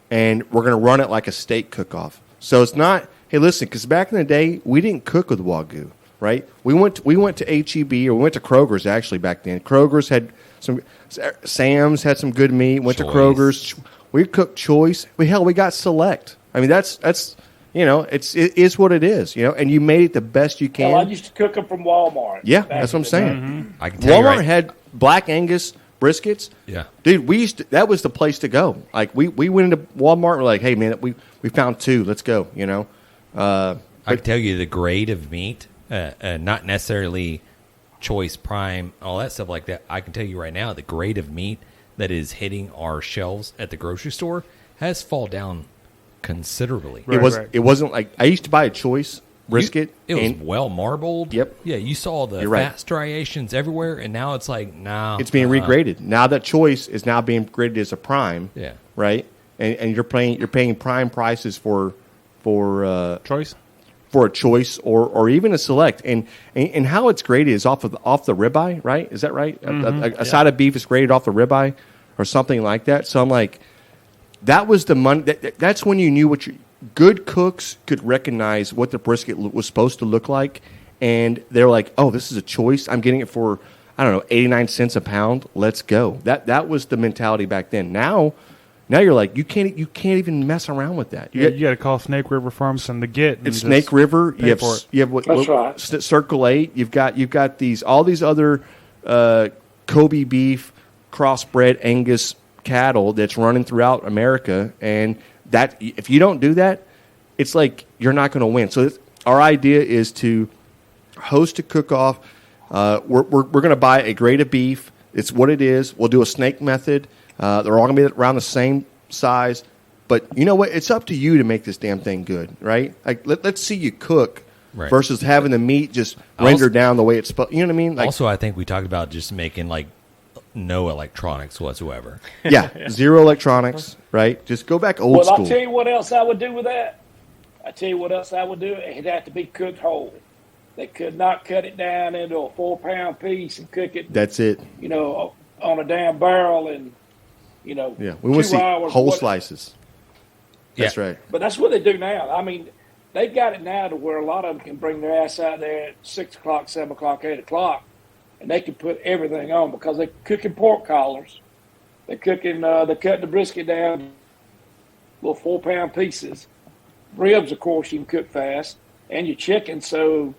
and we're going to run it like a steak cook-off. So it's not, hey, listen, because back in the day, we didn't cook with Wagyu, right? We went to H-E-B, or we went to Kroger's actually back then. Kroger's had some, Sam's had some good meat, went to Kroger's. We cooked choice. We got select. I mean, that's it is what it is, and you made it the best you can.
Well, I used to cook them from Walmart.
Yeah, that's what I'm saying.
Mm-hmm. I can tell you
Walmart
right.
had Black Angus briskets.
Yeah.
Dude, that was the place to go. Like we went into Walmart and we're like, hey man, we found 2. Let's go,
I can tell you the grade of meat, not necessarily choice, prime, all that stuff like that. I can tell you right now the grade of meat that is hitting our shelves at the grocery store has fallen down considerably.
It wasn't like I used to buy a choice brisket.
It was well marbled.
Yep.
Yeah, you saw the fat striations everywhere, and now it's like, nah.
It's being regraded. Now that choice is now being graded as a prime.
Yeah.
Right? And you're paying prime prices for
Choice?
For a choice or even a select. And how it's graded is off the ribeye, right? Is that right? A side of beef is graded off the ribeye or something like that. So I'm like, that was the money. That's when you knew good cooks could recognize what the brisket was supposed to look like, and they're like, "Oh, this is a choice. I'm getting it for, I don't know, 89 cents a pound. Let's go." That was the mentality back then. Now you're like, you can't even mess around with that.
You got to call Snake River Farms and
it's Snake River. You have
That's right.
Circle 8. You've got all these other Kobe beef, crossbred Angus cattle that's running throughout America, and that if you don't do that, it's like you're not going to win. So our idea is to host a cook-off. We're going to buy a grade of beef. It's what it is. We'll do a snake method. They're all going to be around the same size. But you know what? It's up to you to make this damn thing good, right? Like let's see you cook versus having the meat just rendered down the way it's supposed. You know what I mean? Like,
also, I think we talked about just making like no electronics whatsoever.
Yeah, zero electronics, right? Just go back old school.
I'll tell you what else I would do with that. It'd have to be cooked whole. They could not cut it down into a 4-pound piece and cook it.
That's it.
You know, on a damn barrel and, you know,
yeah, we want to see whole slices. That's right.
But that's what they do now. I mean, they've got it now to where a lot of them can bring their ass out there at 6 o'clock, 7 o'clock, 8 o'clock, and they can put everything on because they're cooking pork collars. They're cutting the brisket down little 4-pound pieces. Ribs, of course, you can cook fast, and your chicken. So,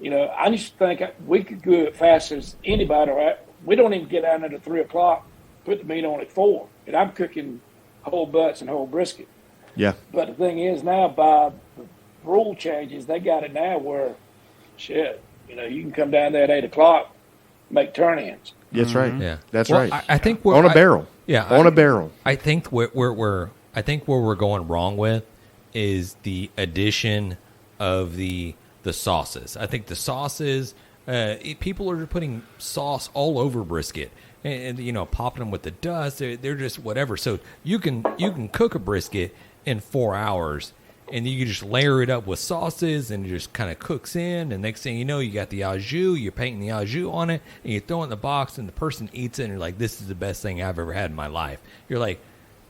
you know, I used to think we could do it fast as anybody. Right? We don't even get out at 3 o'clock, put the meat on at 4, and I'm cooking whole butts and whole brisket.
Yeah.
But the thing is now, by the rule changes, they got it now where, shit, you know, you can come down there at 8 o'clock, make turn-ins.
That's right.
Yeah,
that's
well,
right.
I think
on a barrel.
Yeah,
on a barrel.
I think where we're going wrong with is the addition of the sauces. I think the sauces, people are putting sauce all over brisket, and you know, popping them with the dust. They're just whatever. So you can cook a brisket in 4 hours, and you can just layer it up with sauces, and it just kind of cooks in. And next thing you know, you got the au jus. You're painting the au jus on it, and you throw it in the box, and the person eats it, and you're like, "This is the best thing I've ever had in my life." You're like,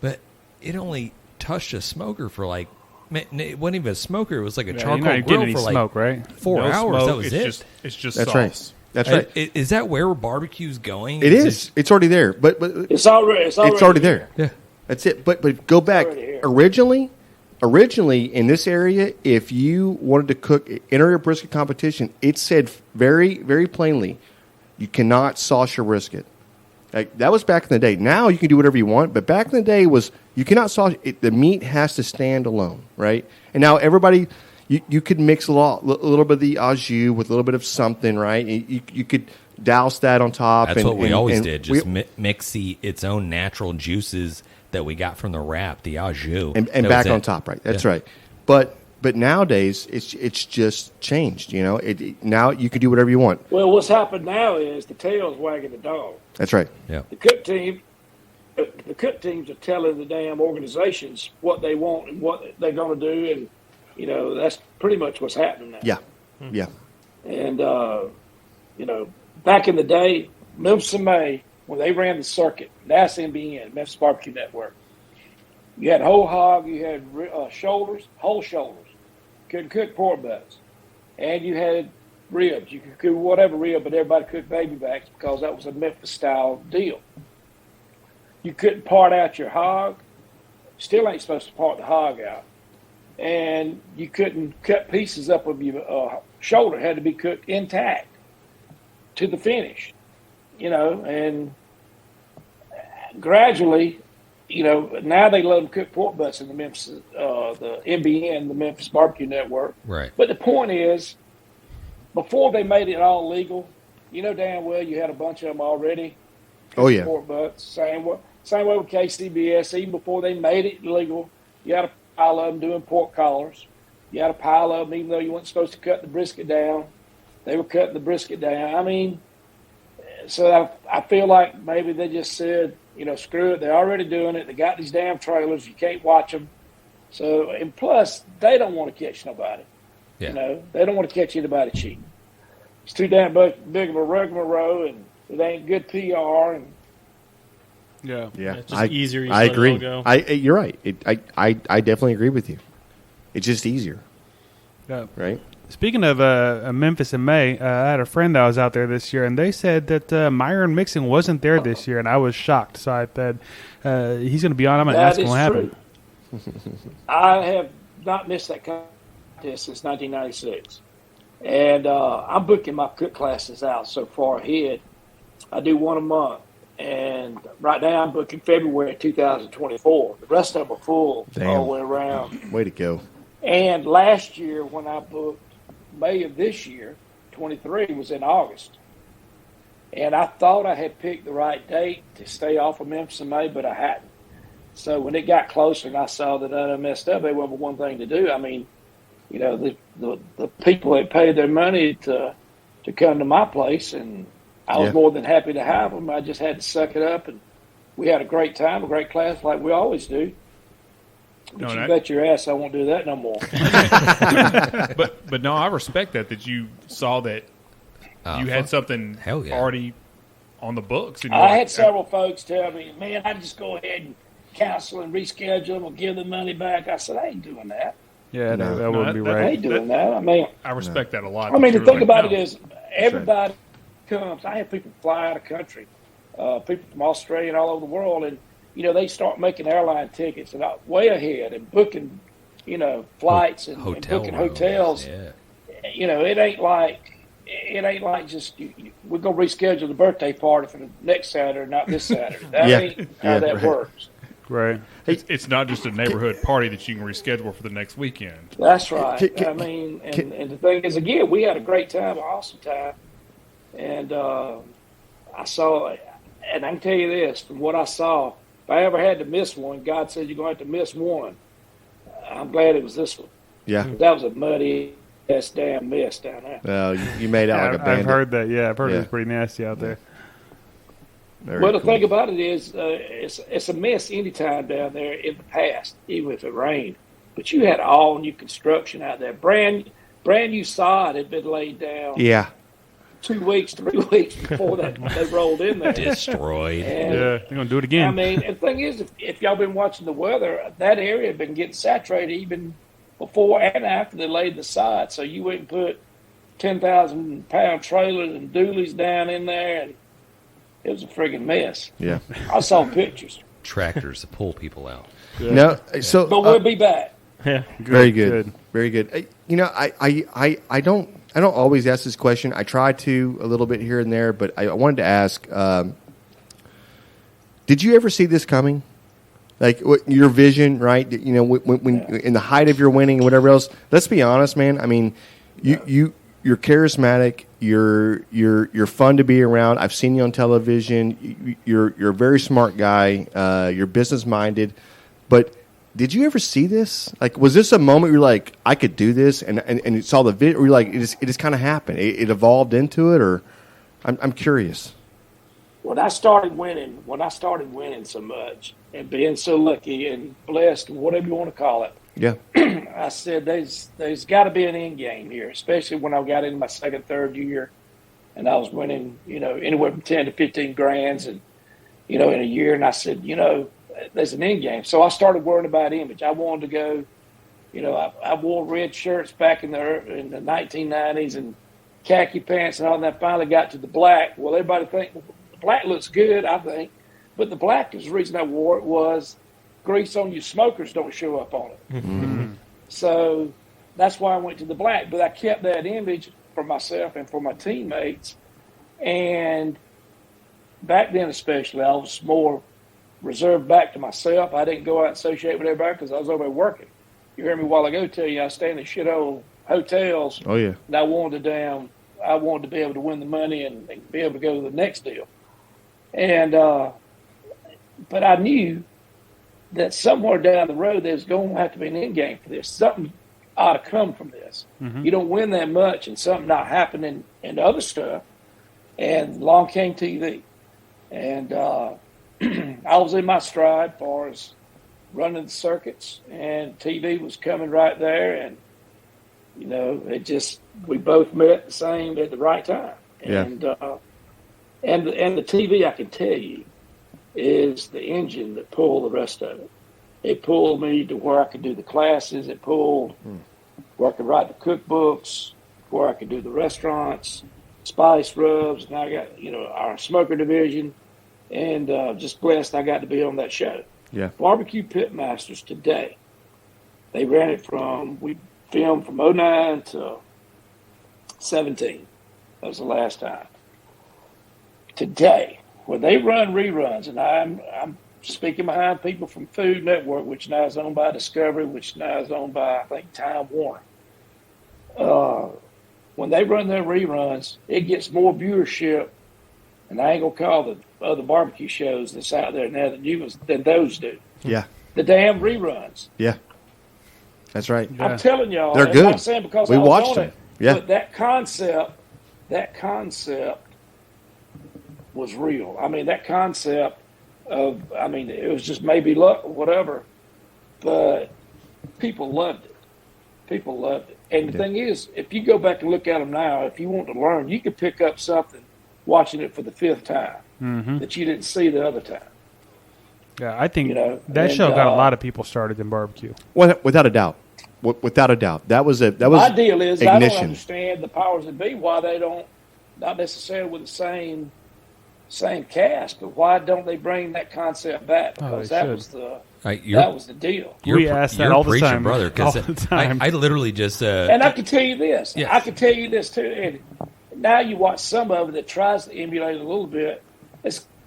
but it only touched a smoker for like. It wasn't even a smoker. It was like a charcoal grill for like
smoke, right?
4 hours.
Smoke,
that was it.
It's just
That's
sauce.
right. That's right.
Is that where barbecue's going?
It is. It's already there. But
It's already
there.
Yeah.
That's it. But go back. Originally in this area, if you wanted to cook, enter a brisket competition, it said very, very plainly, you cannot sauce your brisket. Like, that was back in the day. Now you can do whatever you want, but back in the day was you cannot sauce it. The meat has to stand alone, right? And now everybody, you could mix a little bit of the au jus with a little bit of something, right? You could douse that on top.
That's what we always did. Just mix its own natural juices that we got from the wrap, the au jus,
and back on top, right? That's right. But nowadays it's just changed. You know, now you can do whatever you want.
Well, what's happened now is the tail's wagging the dog.
That's right.
Yeah.
The cook teams are telling the damn organizations what they want and what they're going to do, and you know that's pretty much what's happening now.
Yeah, yeah.
And you know, back in the day, Memphis and May, when they ran the circuit, that's MBN, Memphis Barbecue Network. You had whole hog, you had shoulders, whole shoulders. Couldn't cook pork butts. And you had ribs. You could cook whatever rib, but everybody cooked baby backs because that was a Memphis-style deal. You couldn't part out your hog. Still ain't supposed to part the hog out. And you couldn't cut pieces up of your shoulder. It had to be cooked intact to the finish. You know, and gradually, you know, now they let them cook pork butts in the Memphis, the MBN, the Memphis Barbecue Network.
Right.
But the point is, before they made it all legal, you know damn well you had a bunch of them already.
Oh yeah.
Pork butts. Same way with KCBS. Even before they made it legal, you had a pile of them doing pork collars. You had a pile of them, even though you weren't supposed to cut the brisket down. They were cutting the brisket down. I mean, so I feel like maybe they just said, you know, screw it. They're already doing it. They got these damn trailers. You can't watch them. So, and plus, they don't want to catch nobody.
Yeah.
You know, they don't want to catch anybody cheating. It's too damn big of a rigmarole, and it ain't good PR. And
yeah,
It's just easier.
I agree.
Logo.
You're right. I definitely agree with you. it's just easier,
Yeah.
right?
Speaking of Memphis in May, I had a friend that was out there this year, and they said that Myron Mixon wasn't there this year, and I was shocked. So I said, he's going to be on. I'm going to ask him what happened.
I have not missed that contest since 1996. And I'm booking my cook classes out so far ahead. I do one a month. And right now I'm booking February 2024. The rest of them are full all the way around.
Way to go.
And last year when I booked May of this year, 23, was in August. And I thought I had picked the right date to stay off of Memphis in May, but I hadn't. So when it got closer and I saw that I messed up, it wasn't one thing to do. I mean, you know, the people that paid their money to come to my place, and I was more than happy to have them. I just had to suck it up, and we had a great time, a great class like we always do. But you bet your ass I won't do that no more.
but no, I respect that you saw that you had something already on the books. And
I had several folks tell me, man, I just go ahead and cancel and reschedule them or give the money back. I said, I ain't doing that.
Yeah, that wouldn't be right.
I ain't doing that. I mean,
I respect that a lot.
I mean, the thing about it is everybody comes. I have people fly out of country, people from Australia and all over the world, and you know, they start making airline tickets and way ahead and booking, you know, flights and booking hotels. Yeah. You know, it ain't like just we're gonna reschedule the birthday party for the next Saturday, not this Saturday. That ain't how that works.
Right.
It's not just a neighborhood party that you can reschedule for the next weekend.
That's right. I mean, and the thing is, again, we had a great time, an awesome time, and I saw, and I can tell you this from what I saw. If I ever had to miss one, God said you're going to have to miss one. I'm glad it was this one.
Yeah.
That was a muddy ass damn mess down there.
Well, you made out like a bandit.
I've heard that. Yeah, I've heard it was pretty nasty out there.
Well, the thing about it is, it's a mess anytime down there in the past, even if it rained. But you had all new construction out there. Brand new sod had been laid down.
Yeah.
2 weeks, 3 weeks before that they rolled in there.
Destroyed.
And, they're going to do it again.
I mean, and the thing is, if y'all been watching the weather, that area had been getting saturated even before and after they laid the sod. So you wouldn't put 10,000-pound trailers and dualies down in there, and it was a friggin' mess.
Yeah.
I saw pictures.
Tractors to pull people out.
Yeah. No, so
but we'll be back.
Yeah.
Very good. Very good. You know, I don't always ask this question. I try to a little bit here and there, but I wanted to ask, did you ever see this coming? Like your vision, right? You know, when in the height of your winning and whatever else. Let's be honest, man. I mean, you're charismatic. You're fun to be around. I've seen you on television. You're a very smart guy. You're business minded. But did you ever see this? Like, was this a moment you're like, I could do this, and you saw the video, or you're like, it just kind of happened. It evolved into it, or I'm curious.
When I started winning so much and being so lucky and blessed, whatever you want to call it,
yeah,
I said there's got to be an end game here, especially when I got into my second, third year, and I was winning, you know, anywhere from 10 to 15 grands, and you know, in a year. And I said, you know, there's an end game. So I started worrying about image. I wanted to go, you know, I wore red shirts back in the 1990s and khaki pants and all that. Finally got to the black. Well, everybody think the black looks good, I think, but the black is the reason I wore it was grease on you smokers don't show up on it.
Mm-hmm.
So that's why I went to the black. But I kept that image for myself and for my teammates. And back then especially, I was more reserved back to myself. I didn't go out and associate with everybody because I was over there working. You heard me a while ago tell you I stay in the shithole hotels.
Oh, yeah.
And I wanted to be able to win the money and be able to go to the next deal. And but I knew that somewhere down the road there's going to have to be an end game for this. Something ought to come from this. Mm-hmm. You don't win that much and something not happening and other stuff. And along came TV. And I was in my stride as far as running the circuits, and TV was coming right there. And, you know, we both met at the right time.
Yeah.
And the TV, I can tell you, is the engine that pulled the rest of it. It pulled me to where I could do the classes. It pulled where I could write the cookbooks, where I could do the restaurants, spice rubs. Now I got, our smoker division, and just blessed I got to be on that show.
Yeah.
Barbecue Pitmasters today, they ran it we filmed from 09 to 17. That was the last time. Today, where they run reruns, and I'm speaking behind people from Food Network, which now is owned by Discovery, which now is owned by, I think, Time Warner. When they run their reruns, it gets more viewership, and I ain't going to call the other barbecue shows that's out there now than those do.
Yeah.
The damn reruns.
Yeah. That's right.
Yeah.
I'm telling y'all.
They're good.
I'm not saying because
We
I was
watched
on
them.
it,
Yeah.
but that concept was real. I mean, that concept it was just maybe luck or whatever, but people loved it. People loved it. And the thing is, if you go back and look at them now, if you want to learn, you could pick up something watching it for the 5th time that you didn't see the other time.
Yeah, I think that show got a lot of people started in barbecue.
Well, without a doubt. Without a doubt. That was
My deal is
ignition.
I don't understand the powers that be, why they don't, not necessarily with the same cast, but why don't they bring that concept back? Because that was the deal.
We ask that all the time,
brother.
All the time.
I literally just
and I can tell you this.
Yes.
I can tell you this too. And now you watch some of it that tries to emulate a little bit.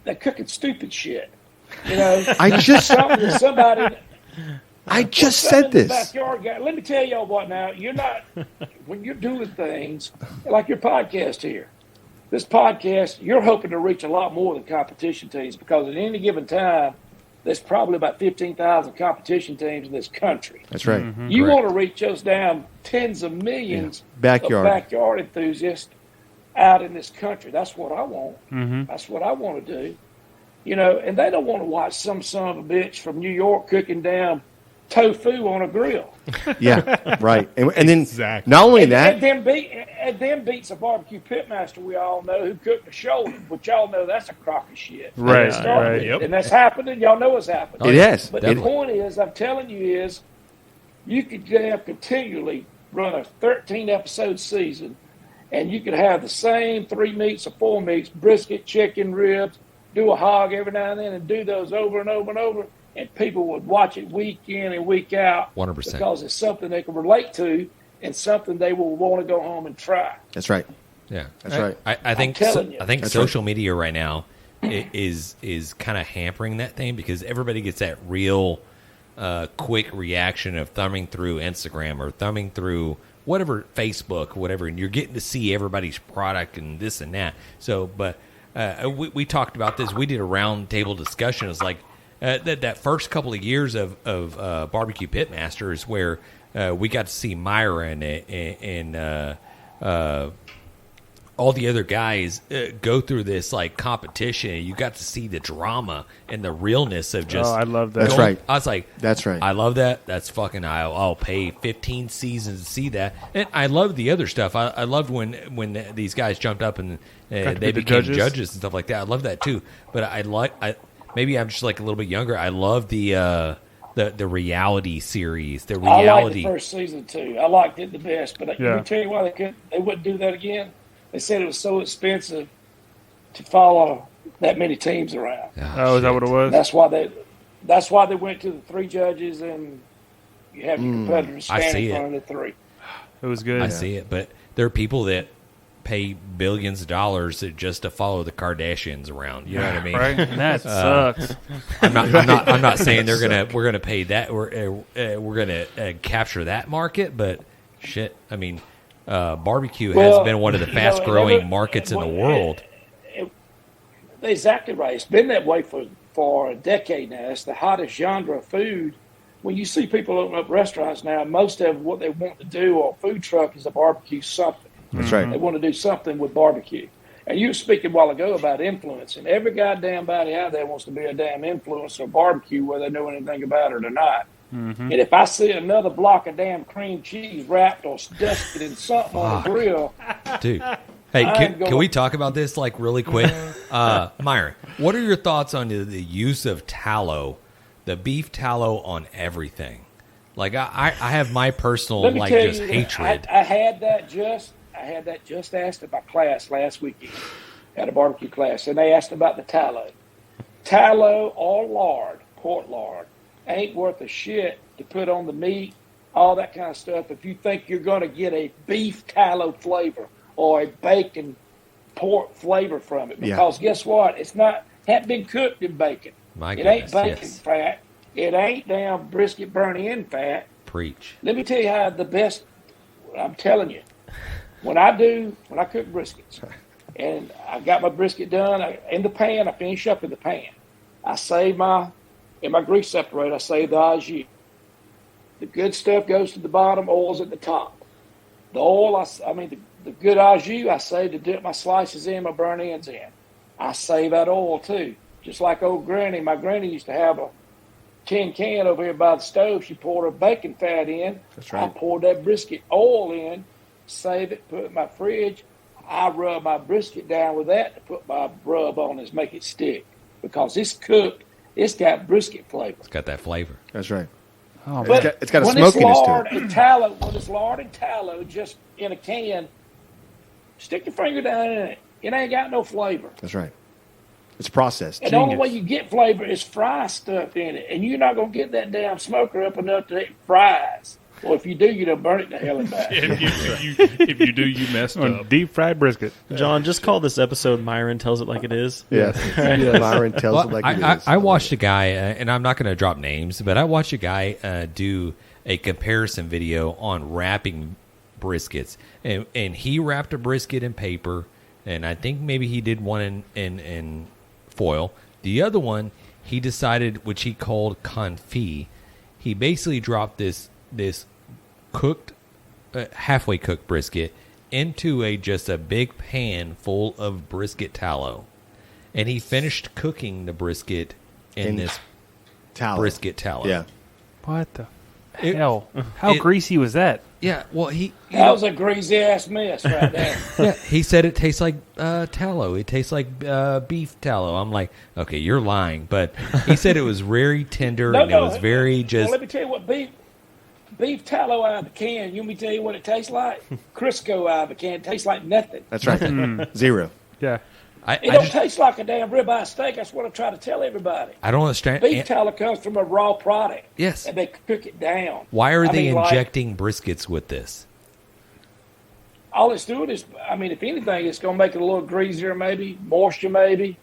They're cooking stupid shit.
I just
somebody.
I just said this.
Backyard guy. Let me tell y'all what. Now you're not when you're doing things like your podcast here. This podcast, you're hoping to reach a lot more than competition teams because at any given time, there's probably about 15,000 competition teams in this country.
That's right.
You want to reach those down tens of millions of backyard enthusiasts out in this country. That's what I want. That's what I want to do. And they don't want to watch some son of a bitch from New York cooking down tofu on a grill.
Yeah, right. And then
exactly.
Not only that.
And then beats a barbecue pitmaster we all know who cooked the shoulder, which y'all know that's a crock of shit.
Right.
Yep.
And that's happening. Y'all know it's happening.
It is.
But the point is, I'm telling you is, you could continually run a 13-episode season, and you could have the same 3 meats or 4 meats, brisket, chicken, ribs, do a hog every now and then, and do those over and over and over. And people would watch it week in and week out
100%.
because it's something they can relate to and something they will want to go home and try.
That's right.
Yeah,
that's right.
I think social media right now is kind of hampering that thing because everybody gets that real quick reaction of thumbing through Instagram or thumbing through whatever, Facebook, whatever, and you're getting to see everybody's product and this and that. So, but we talked about this. We did a round table discussion. It's like that first couple of years of Barbecue Pitmasters where we got to see Myron and all the other guys go through this like competition. You got to see the drama and the realness of just.
Oh, I love that.
That's right.
I was like,
that's right.
I love that. That's fucking. I'll pay 15 seasons to see that. And I love the other stuff. I loved when these guys jumped up and they became judges and stuff like that. I love that too. But maybe I'm just like a little bit younger. I love the reality series. The reality.
I liked the first season too. I liked it the best. But let me tell you why they wouldn't do that again. They said it was so expensive to follow that many teams around.
Oh, is that what it was?
That's why they went to the 3 judges and you have your competitors standing in front of the 3.
It was good.
I see it, but there are people that pay billions of dollars just to follow the Kardashians around. You know what I mean?
Right? That sucks.
I'm not saying we're gonna pay that. We're gonna capture that market, but shit. I mean, barbecue has been one of the fast growing markets in the world.
Exactly right. It's been that way for a decade now. It's the hottest genre of food. When you see people open up restaurants now, most of what they want to do or food truck is a barbecue something.
That's right.
They want to do something with barbecue. And you were speaking a while ago about influence, and every goddamn body out there wants to be a damn influencer of barbecue, whether they know anything about it or not. And if I see another block of damn cream cheese wrapped or dusted in something on the grill,
dude. Hey, can we talk about this like really quick? Myron, what are your thoughts on the use of tallow the beef tallow on everything. Like I have my personal
Let me
like
tell
just
you,
hatred.
I had that just asked about class last weekend at a barbecue class, and they asked about the tallow. Tallow or lard, pork lard, ain't worth a shit to put on the meat, all that kind of stuff. If you think you're going to get a beef tallow flavor or a bacon pork flavor from it, because guess what? It's not hadn't been cooked in bacon.
My
it ain't
goodness,
bacon fat. It ain't damn brisket burn-in fat.
Preach.
Let me tell you how the best. I'm telling you, when I cook briskets, and I got my brisket done in the pan, I finish up in the pan. I save in my grease separator, I save the au jus. The good stuff goes to the bottom, oil's at the top. The oil, the good au jus, I save to dip my slices in, my burn ends in. I save that oil too. Just like old Granny. My Granny used to have a tin can over here by the stove. She poured her bacon fat in.
That's right.
I poured that brisket oil in, save it, put it in my fridge. I rub my brisket down with that to put my rub on and make it stick. Because it's cooked, it's got brisket flavor.
It's got that flavor.
That's right.
Oh,
But
it's got a
when
smokiness
it's
to
lard
it.
and tallow, when it's lard and tallow just in a can, stick your finger down in it. It ain't got no flavor.
That's right. It's processed.
And the only way you get flavor is fry stuff in it. And you're not going to get that damn smoker up enough to eat fries. Well, if you do, you're going to burn it to hell and back.
If you do, you messed up.
Deep fried brisket.
John, just call this episode Myron Tells It Like It Is.
Yes. Myron tells it like it is.
I watched a guy, and I'm not going to drop names, but I watched a guy do a comparison video on wrapping briskets. And he wrapped a brisket in paper, and I think maybe he did one in foil. The other one, he decided, which he called confit. He basically dropped this cooked, halfway cooked brisket into just a big pan full of brisket tallow, and he finished cooking the brisket in this
tallow.
brisket tallow.
Yeah.
What the hell? How greasy was that?
Yeah. Well,
That was a greasy ass mess right there.
yeah, he said it tastes like tallow. It tastes like beef tallow. I'm like, okay, you're lying, but he said it was very tender and it was very just.
Well, let me tell you what beef tallow out of the can. You want me to tell you what it tastes like? Crisco out of the can. It tastes like nothing.
That's right. Zero.
Yeah.
It don't taste like a damn ribeye steak. That's what I'm trying to tell everybody.
I don't understand.
Beef tallow comes from a raw product.
Yes.
And they cook it down.
Why are they injecting briskets with this?
All it's doing is, if anything, it's going to make it a little greasier maybe, moisture maybe.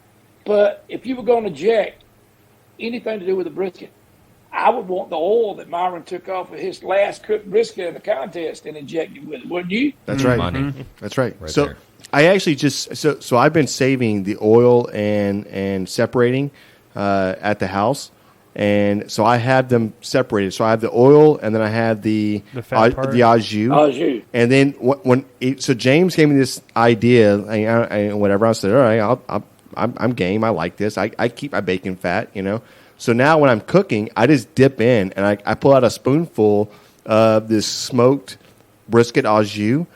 But if you were going to inject anything to do with the brisket, I would want the oil that Myron took off of his last cooked brisket in the contest and inject it with it, wouldn't you?
That's right.
Money.
That's right.
Right
So
there.
I actually so I've been saving the oil and separating at the house, and so I have them separated. So I have the oil, and then I have the
fat part?
the au jus.
Au jus.
And then so James gave me this idea, and whatever. I said, all right, I'm game. I like this. I keep my bacon fat, So now when I'm cooking, I just dip in and I pull out a spoonful of this smoked brisket au jus.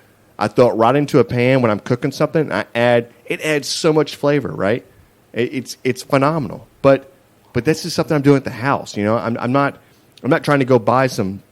I throw it right into a pan when I'm cooking something. And it adds so much flavor, right? It's phenomenal. But this is something I'm doing at the house. I'm not trying to go buy some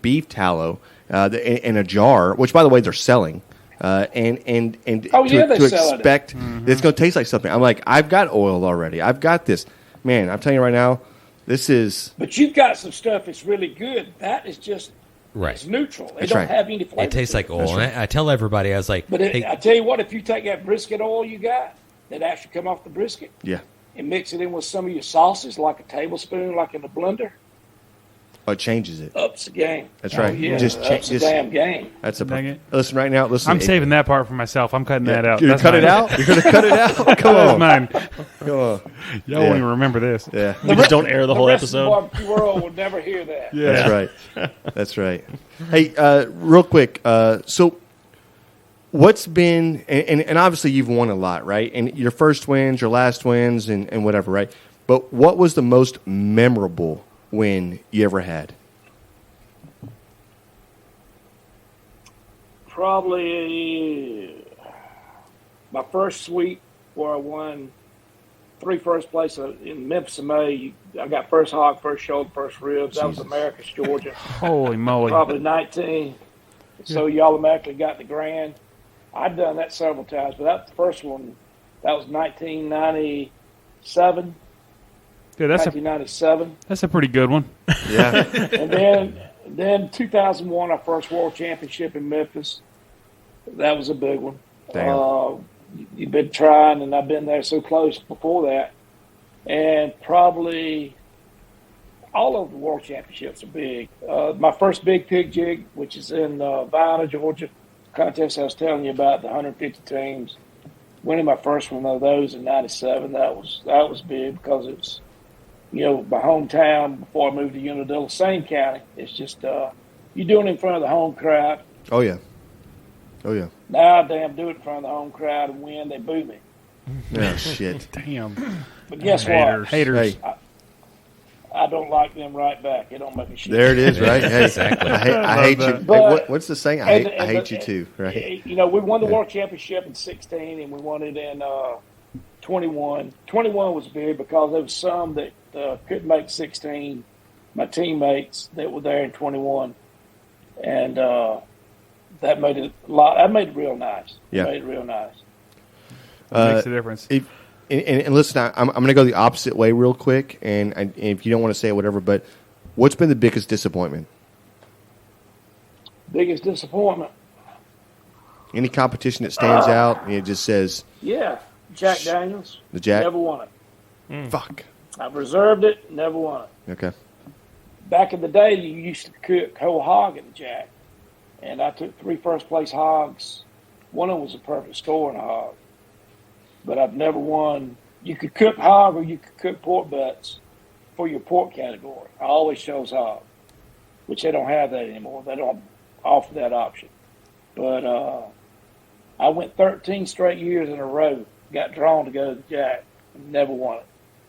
beef tallow in a jar, which by the way they're selling. And to expect it's going to taste like something. I'm like, I've got oil already. I've got this. Man, I'm telling you right now, this is.
But you've got some stuff that's really good. That is just it's neutral. It don't have any flavor.
It tastes like oil. And I tell everybody, I was like,
but I tell you what, if you take that brisket oil you got that actually come off the brisket, and mix it in with some of your sauces, like a tablespoon, like in a blender.
Oh, it changes it.
Ups the game.
That's right.
Yeah, ups the damn game.
That's
Dang it.
Listen right now. Listen.
I'm saving that part for myself. I'm cutting that out.
You're going to cut it out? You're going to cut it out? Come on.
That's mine.
Come on.
Y'all won't even remember this.
Yeah.
We just don't air the whole
rest
episode.
Of the barbecue world will never hear that.
Yeah.
That's right. That's right. Hey, real quick. So what's been, and obviously you've won a lot, right? And your first wins, your last wins, and whatever, right? But what was the most memorable win you ever had?
Probably my first sweep where I won 3 first place in Memphis and May. I got first hog, first shoulder, first ribs. That was Americus, Georgia.
Holy moly!
Probably 19. So you automatically got the grand. I've done that several times, but that first one, that was 1997.
Yeah,
1997.
That's a pretty good one.
Yeah.
And then 2001, our first world championship in Memphis. That was a big one.
Damn.
You've been trying, and I've been there so close before that. And probably all of the world championships are big. My first big pig jig, which is in Vienna, Georgia, contest I was telling you about, the 150 teams. Winning my first one of those in '97, that was big because it was, my hometown before I moved to Unadilla, same county. It's just you're doing it in front of the home crowd.
Oh yeah. Oh yeah.
Now, damn, do it in front of the home crowd and win, they boo me.
Oh shit.
Damn.
But guess
Haters.
what?
Haters.
Hey,
I don't like them right back. It don't make me shit.
there it is, right? Hey,
Exactly.
I hate you.
But-
Hey, what's the saying? I hate you too, right?
We won the world championship in 16, and we won it in 21. 21 was big because there was some that couldn't make 16. My teammates that were there in 21, and that made it a lot. That made it real nice.
Yeah.
Made it real nice.
Makes a difference.
And listen, I'm going to go the opposite way real quick, and if you don't want to say it, whatever, but what's been the biggest disappointment?
Biggest disappointment.
Any competition that stands out, and it just says,
Yeah, Jack Daniels.
The Jack?
Never won it.
fuck.
I've reserved it. Never won it.
Okay.
Back in the day, you used to cook whole hog at the Jack, and I took 3 first-place hogs. One of them was a perfect scoring hog, but I've never won. You could cook hog or you could cook pork butts for your pork category. I always chose hog, which they don't have that anymore. They don't offer that option. But I went 13 straight years in a row, got drawn to go to the Jack, and never won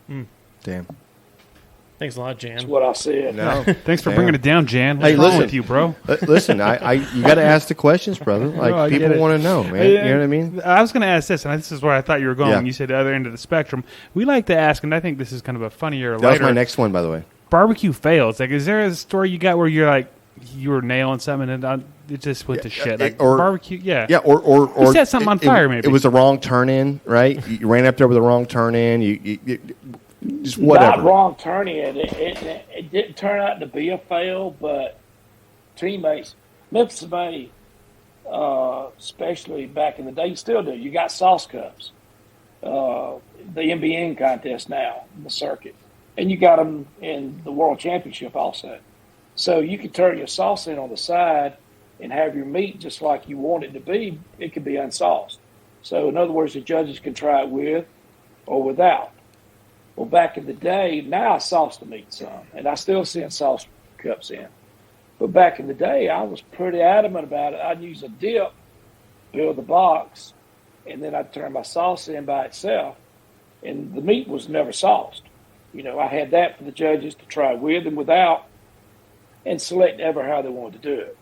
it.
Damn.
Thanks a lot,
That's
Jan.
what I said.
No.
Thanks for
Damn.
bringing it down, Jan. What's
Hey,
wrong
listen.
with you, bro?
Listen, you got to ask the questions, brother. Like,
No, I get
people
it.
want to know, man. You know what I mean?
I was going to ask this, and this is where I thought you were going
Yeah.
when you said the other end of the spectrum. We like to ask, and I think this is kind of a funnier,
That was
lighter.
my next one, by the way.
Barbecue fails. Like, is there a story you got where you're like, you were nailing something and it just went to shit? Like,
or-
barbecue, yeah.
Yeah, or
You set something on fire, maybe.
It was the wrong turn in, right? You ran up there with the wrong turn in. You just whatever.
Not wrong turning it. It didn't turn out to be a fail, but teammates, Memphis Bay, especially back in the day, you still do. You got sauce cups, the MBN contest now, the circuit, and you got them in the World Championship also. So you can turn your sauce in on the side and have your meat just like you want it to be. It could be unsauced. So in other words, the judges can try it with or without. Well, back in the day, now I sauce the meat some, and I still send sauce cups in. But back in the day, I was pretty adamant about it. I'd use a dip, build the box, and then I'd turn my sauce in by itself, and the meat was never sauced. I had that for the judges to try with and without, and select ever how they wanted to do it.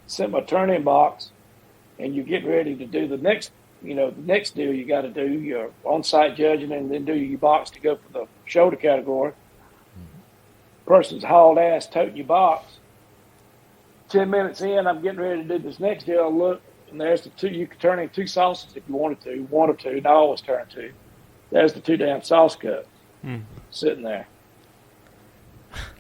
Set my turn-in box, and you get ready to do the next deal you got to do, your on-site judging, and then do your box to go for the shoulder category. Person's hauled ass toting your box. 10 minutes in, I'm getting ready to do this next deal. I look, and there's the 2. You could turn in 2 sauces if you wanted to, 1 or 2, and I always turn 2. There's the 2 damn sauce cups sitting there.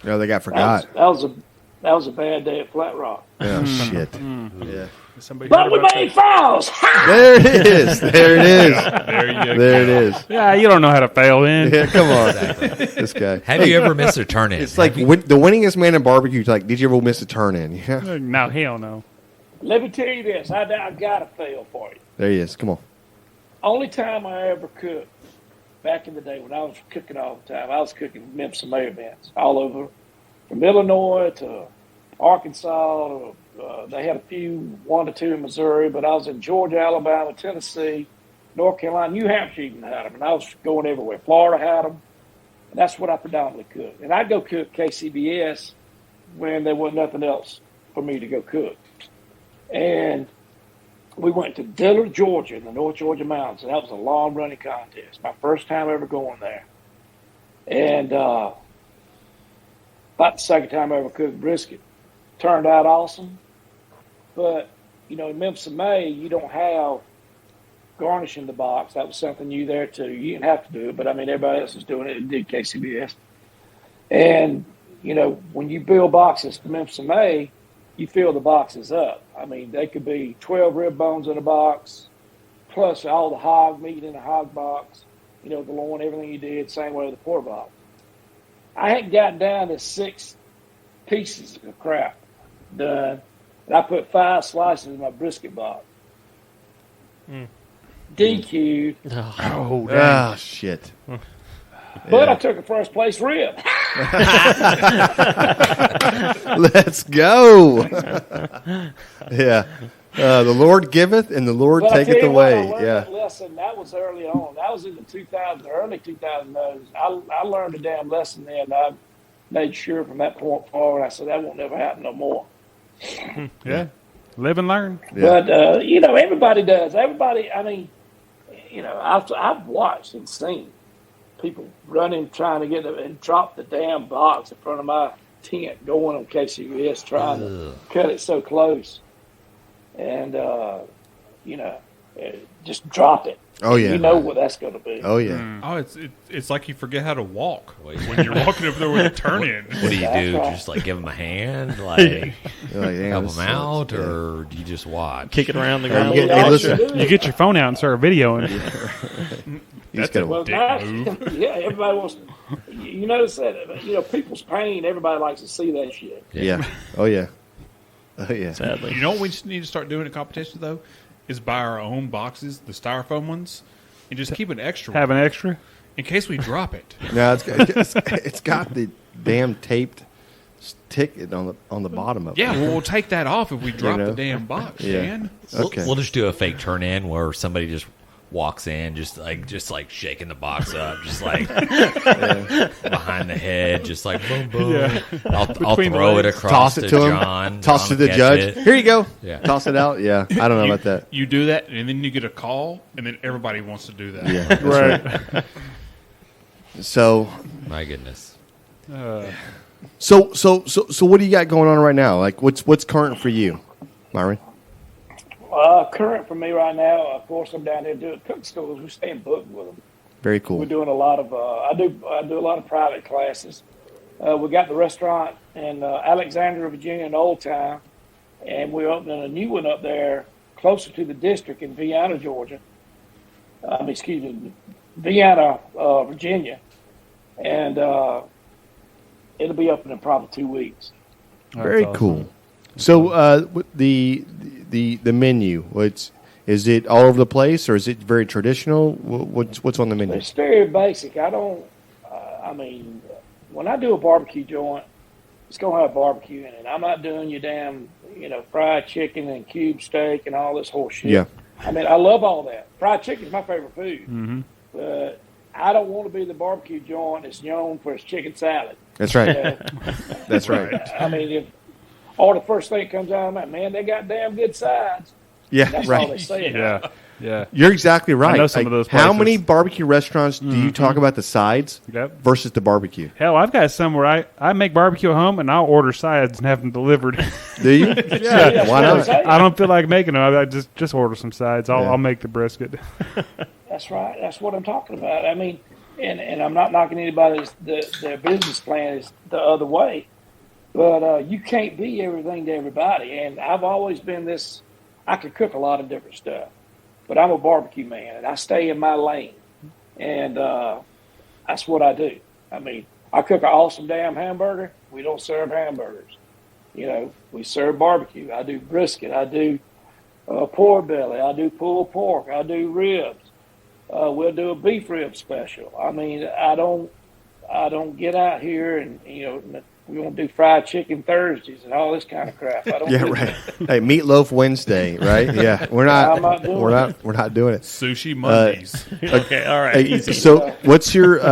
No, they got forgot.
That was a bad day at Flat Rock.
Oh, shit. Yeah.
Somebody
But
heard
we
about
made fouls.
There it is. There it is.
There you go.
There it is.
that. Yeah, you don't know how to fail in.
Yeah, come on. This guy.
Have you ever missed a turn in?
It's like the winningest man in barbecue. Like, did you ever miss a turn in? Yeah.
No, hell no.
Let me tell you this. I got a fail for you.
There he is. Come on.
Only time I ever cooked back in the day when I was cooking all the time, I was cooking Memphis and May events all over, from Illinois to Arkansas. To, they had a few, 1 or 2 in Missouri, but I was in Georgia, Alabama, Tennessee, North Carolina, New Hampshire even had them, and I was going everywhere. Florida had them, and that's what I predominantly cooked. And I'd go cook KCBS when there wasn't nothing else for me to go cook. And we went to Dillard, Georgia, in the North Georgia mountains, and that was a long-running contest. My first time ever going there. And about the second time I ever cooked brisket. Turned out awesome. But, you know, in Memphis in May, you don't have garnish in the box. That was something new there, too. You didn't have to do it, but, I mean, everybody else was doing it and did KCBS. And, you know, when you build boxes to Memphis in May, you fill the boxes up. I mean, they could be 12 rib bones in a box, plus all the hog meat in a hog box, you know, the loin, everything you did, same way with the pork box. I hadn't gotten down to 6 pieces of crap done, and I put 5 slices in my brisket box. DQ'd.
Oh, shit.
But I took a first place rib.
Let's go. Yeah. The Lord giveth and the Lord taketh away. Yeah.
Lesson, that was early on. That was in the early 2000s. I learned a damn lesson then. I made sure from that point forward, I said, that won't never happen no more.
Yeah. Live and learn.
Yeah. But, you know, everybody does. Everybody, I mean, you know, I've watched and seen people running, trying to get them and drop the damn box in front of my tent going on KCBS, trying to cut it so close. And, you know, just drop it.
Oh, yeah.
You know what that's going to be.
Oh, yeah.
Oh, it's like you forget how to walk when you're walking over there with a turn-in.
What do you do?
Right.
Just, like, give them a hand? Like, help them out?
Yeah.
Or do you just watch?
Kick it around the ground.
You get your phone out and start videoing.
That's a
Well,
dick move.
yeah, everybody wants to. You notice that, you know, people's pain, everybody likes to see that shit.
Yeah. Oh, yeah. Oh, yeah.
Sadly.
You know what we just need to start doing in competition, though? Is buy our own boxes, the styrofoam ones, and just keep an extra
Have
one
an extra?
in case we drop it.
No, it's got the damn taped ticket on the bottom of it.
Yeah, well, we'll take that off if we drop
know?
the damn box,
Yeah.
Dan.
Okay.
We'll just do a fake turn in where somebody just walks in, just like shaking the box up, just like behind the head, just like boom, boom.
Yeah.
I'll
Between the
throw it
legs.
across
Toss it to him.
John.
Toss
John
it to the
will
judge.
catch it.
Here you go.
Yeah.
Toss it out. Yeah. I don't know about that.
You do that, and then you get a call, and then everybody wants to do that.
Yeah. That's
Right.
So
My goodness.
So what do you got going on right now? Like what's current for you, Myron?
Current for me right now, of course, I'm down here doing cook schools. We're staying booked with them.
Very cool.
We're doing a lot of. I do a lot of private classes. We got the restaurant in Alexandria, Virginia, in Old Town, and we're opening a new one up there closer to the district in Vienna, Georgia. Excuse me, Vienna, Virginia, and it'll be open in probably 2 weeks.
Very
awesome.
cool. So the menu, is it all over the place or is it very traditional? What's on the menu?
It's very basic. I don't. When I do a barbecue joint, it's gonna have barbecue in it. I'm not doing your damn, fried chicken and cube steak and all this horse shit.
Yeah.
I mean, I love all that. Fried chicken is my favorite food,
Mm-hmm.
but I don't want to be the barbecue joint that's known for its chicken salad.
That's right.
You know?
That's right.
I mean, or the first thing that comes out of my man, they got damn good sides.
Yeah,
That's all they
right.
say.
Yeah. Yeah.
You're exactly right.
I know some of those
How
places.
many barbecue restaurants do you talk about the sides
Yep.
versus the barbecue?
Hell, I've got some where I make barbecue at home and I'll order sides and have them delivered.
Do you? Yeah, why not?
I don't feel like making them. I just order some sides. I'll make the brisket.
That's right. That's what I'm talking about. I mean, and I'm not knocking anybody's their business plan is the other way, but you can't be everything to everybody. And I've always been this. I could cook a lot of different stuff, but I'm a barbecue man, and I stay in my lane, and that's what I do. I mean, I cook an awesome damn hamburger. We don't serve hamburgers. We serve barbecue. I do brisket. I do pork belly. I do pulled pork. I do ribs. We'll do a beef rib special. I mean, I don't get out here and we want to do fried chicken Thursdays and all this kind of crap. I don't.
Yeah,
do
right.
that.
Hey, meatloaf Wednesday, right? Yeah, we're not.
I'm not doing
We're not doing it.
Sushi Mondays.
Okay, all right.
Hey, so, what's your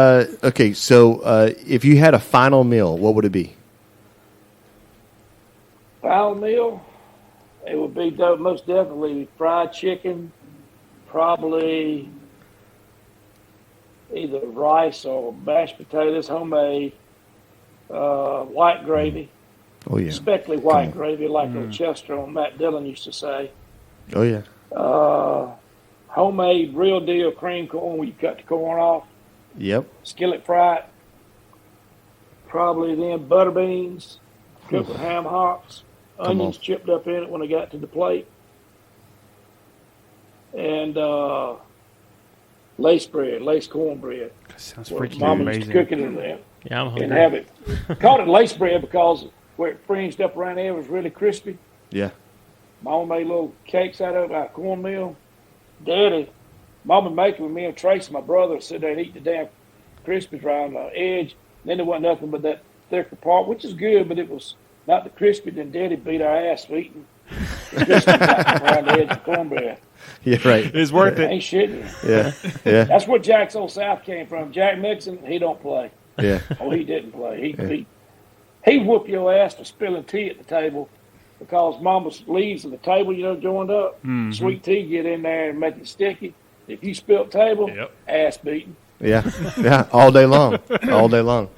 okay? So, if you had a final meal, what would it be?
Final meal. It would be most definitely fried chicken, probably either rice or mashed potatoes, homemade, white gravy.
Oh, yeah.
Especially white gravy, like old Chester on Matt Dillon used to say.
Oh, yeah.
Homemade real deal cream corn where you cut the corn off.
Yep.
Skillet fried. Probably then butter beans, cooked with ham hocks, onions chipped up in it when I got to the plate. And lace bread, lace cornbread.
Sounds
Where
freaking
Mama
amazing.
used to cook it in there.
Yeah, I'm hungry.
And have it. Called it lace bread because where it fringed up around there was really crispy.
Yeah.
Mama made little cakes out of it, out of cornmeal. Daddy, Mama make it with me and Tracy, my brother, sit there and eat the damn crispies around the edge. Then there wasn't nothing but that thicker part, which is good, but it was not the crispy. Then Daddy beat our ass for eating the crispy around the edge of cornbread.
Yeah, right.
It's worth it.
Ain't shitting.
Yeah. Yeah.
That's where Jack's Old South came from. Jack Mixon, he don't play.
Yeah.
Oh, he didn't play. He'd whoop your ass for spilling tea at the table because Mama's leaves on the table, joined up.
Mm-hmm.
Sweet tea get in there and make it sticky. If you spilt table, ass beating.
Yeah. Yeah. All day long. All day long.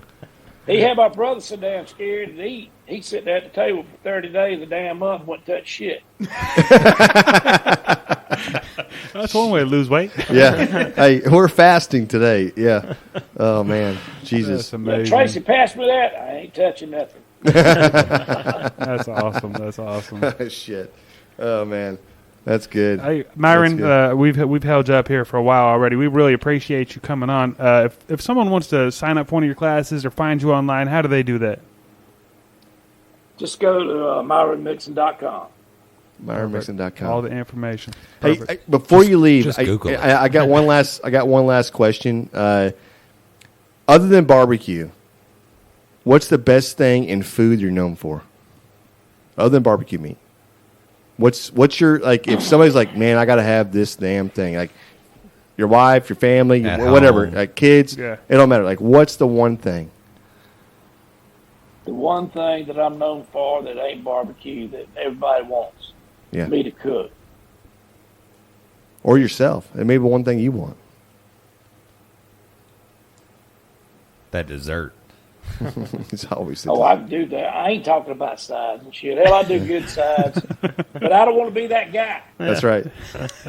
He had my brother so damn scared to eat. He'd sit there at the table for 30 days a damn month and wouldn't touch shit.
That's one way to lose weight.
Yeah. Hey, we're fasting today. Yeah. Oh, man. Jesus.
That's amazing.
Tracy passed me that. I ain't touching nothing.
That's awesome. That's awesome.
Shit. Oh, man. That's good.
Hey, Myron,
That's good.
we've held you up here for a while already. We really appreciate you coming on. If someone wants to sign up for one of your classes or find you online, how do they do that?
Just go to MyronMixon.com.
MyronMixon.com.
All the information.
Hey, before you leave,
Just Google it.
I got one last question. Other than barbecue, what's the best thing in food you're known for? Other than barbecue meat. What's your, like, if somebody's like, man, I got to have this damn thing, like your wife, your family,
At
whatever,
home.
like kids, it don't matter. Like, what's the one thing?
The one thing that I'm known for that ain't barbecue that everybody wants me to cook.
Or yourself. It may be one thing you want.
That dessert.
It's always the
I can do that. I ain't talking about sides and shit. Hell, I do good sides, but I don't want to be that guy.
That's right.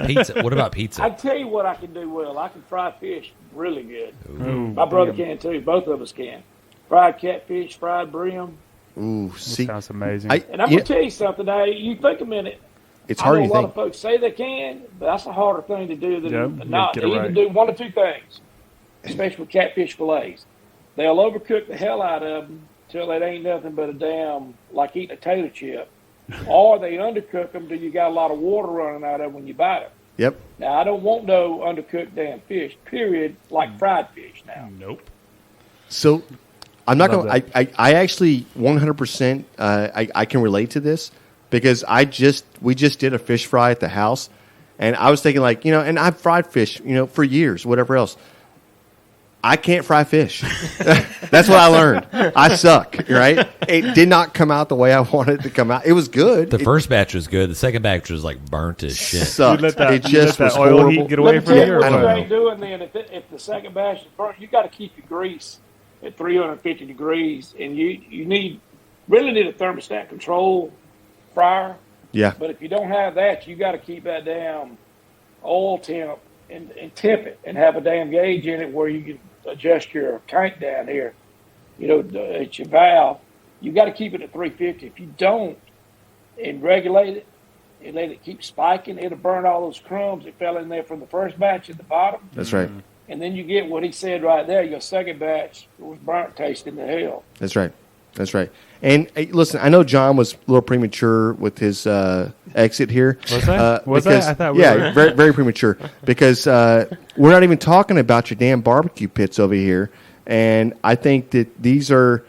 Pizza. What about pizza?
I tell you what I can do well. I can fry fish really good.
Ooh,
My brother can too. Both of us can. Fried catfish, fried brim.
Ooh, see,
sounds amazing.
And I'm going to tell you something. Now, you think a minute.
It's
I
hard
know
to
a lot
think.
of folks say they can, but that's a harder thing to do than not.
get
They
it
either
right.
do one or two things, especially with catfish fillets. They'll overcook the hell out of them till it ain't nothing but a damn, like eating a tater chip. Or they undercook them till you got a lot of water running out of them when you bite them.
Yep.
Now, I don't want no undercooked damn fish, period, like fried fish now.
Nope.
So I'm not
Love
going to, I actually 100%, I can relate to this because we just did a fish fry at the house and I was thinking like, and I've fried fish, for years, whatever else. I can't fry fish. That's what I learned. I suck, right? It did not come out the way I wanted it to come out. It was good.
The first batch was good. The second batch was like burnt as shit.
Sucked. It just was
oil
horrible.
heat get away
Let me
from
tell
you?
you
Or
what
I don't
you
what?
know.
ain't doing then. If the second batch is burnt, you got to keep your grease at 350 degrees, and you really need a thermostat control fryer.
Yeah.
But if you don't have that, you got to keep that damn oil temp and temp it, and have a damn gauge in it where you can adjust your tank down here. It's your valve. You got to keep it at 350. If you don't, and regulate it, and let it keep spiking, it'll burn all those crumbs that fell in there from the first batch at the bottom.
That's right.
And then you get what he said right there. Your second batch was burnt tasting the hell.
That's right. That's right. And listen, I know John was a little premature with his exit here.
Was that? I thought we
yeah,
were.
very, very premature because we're not even talking about your damn barbecue pits over here. And I think that these are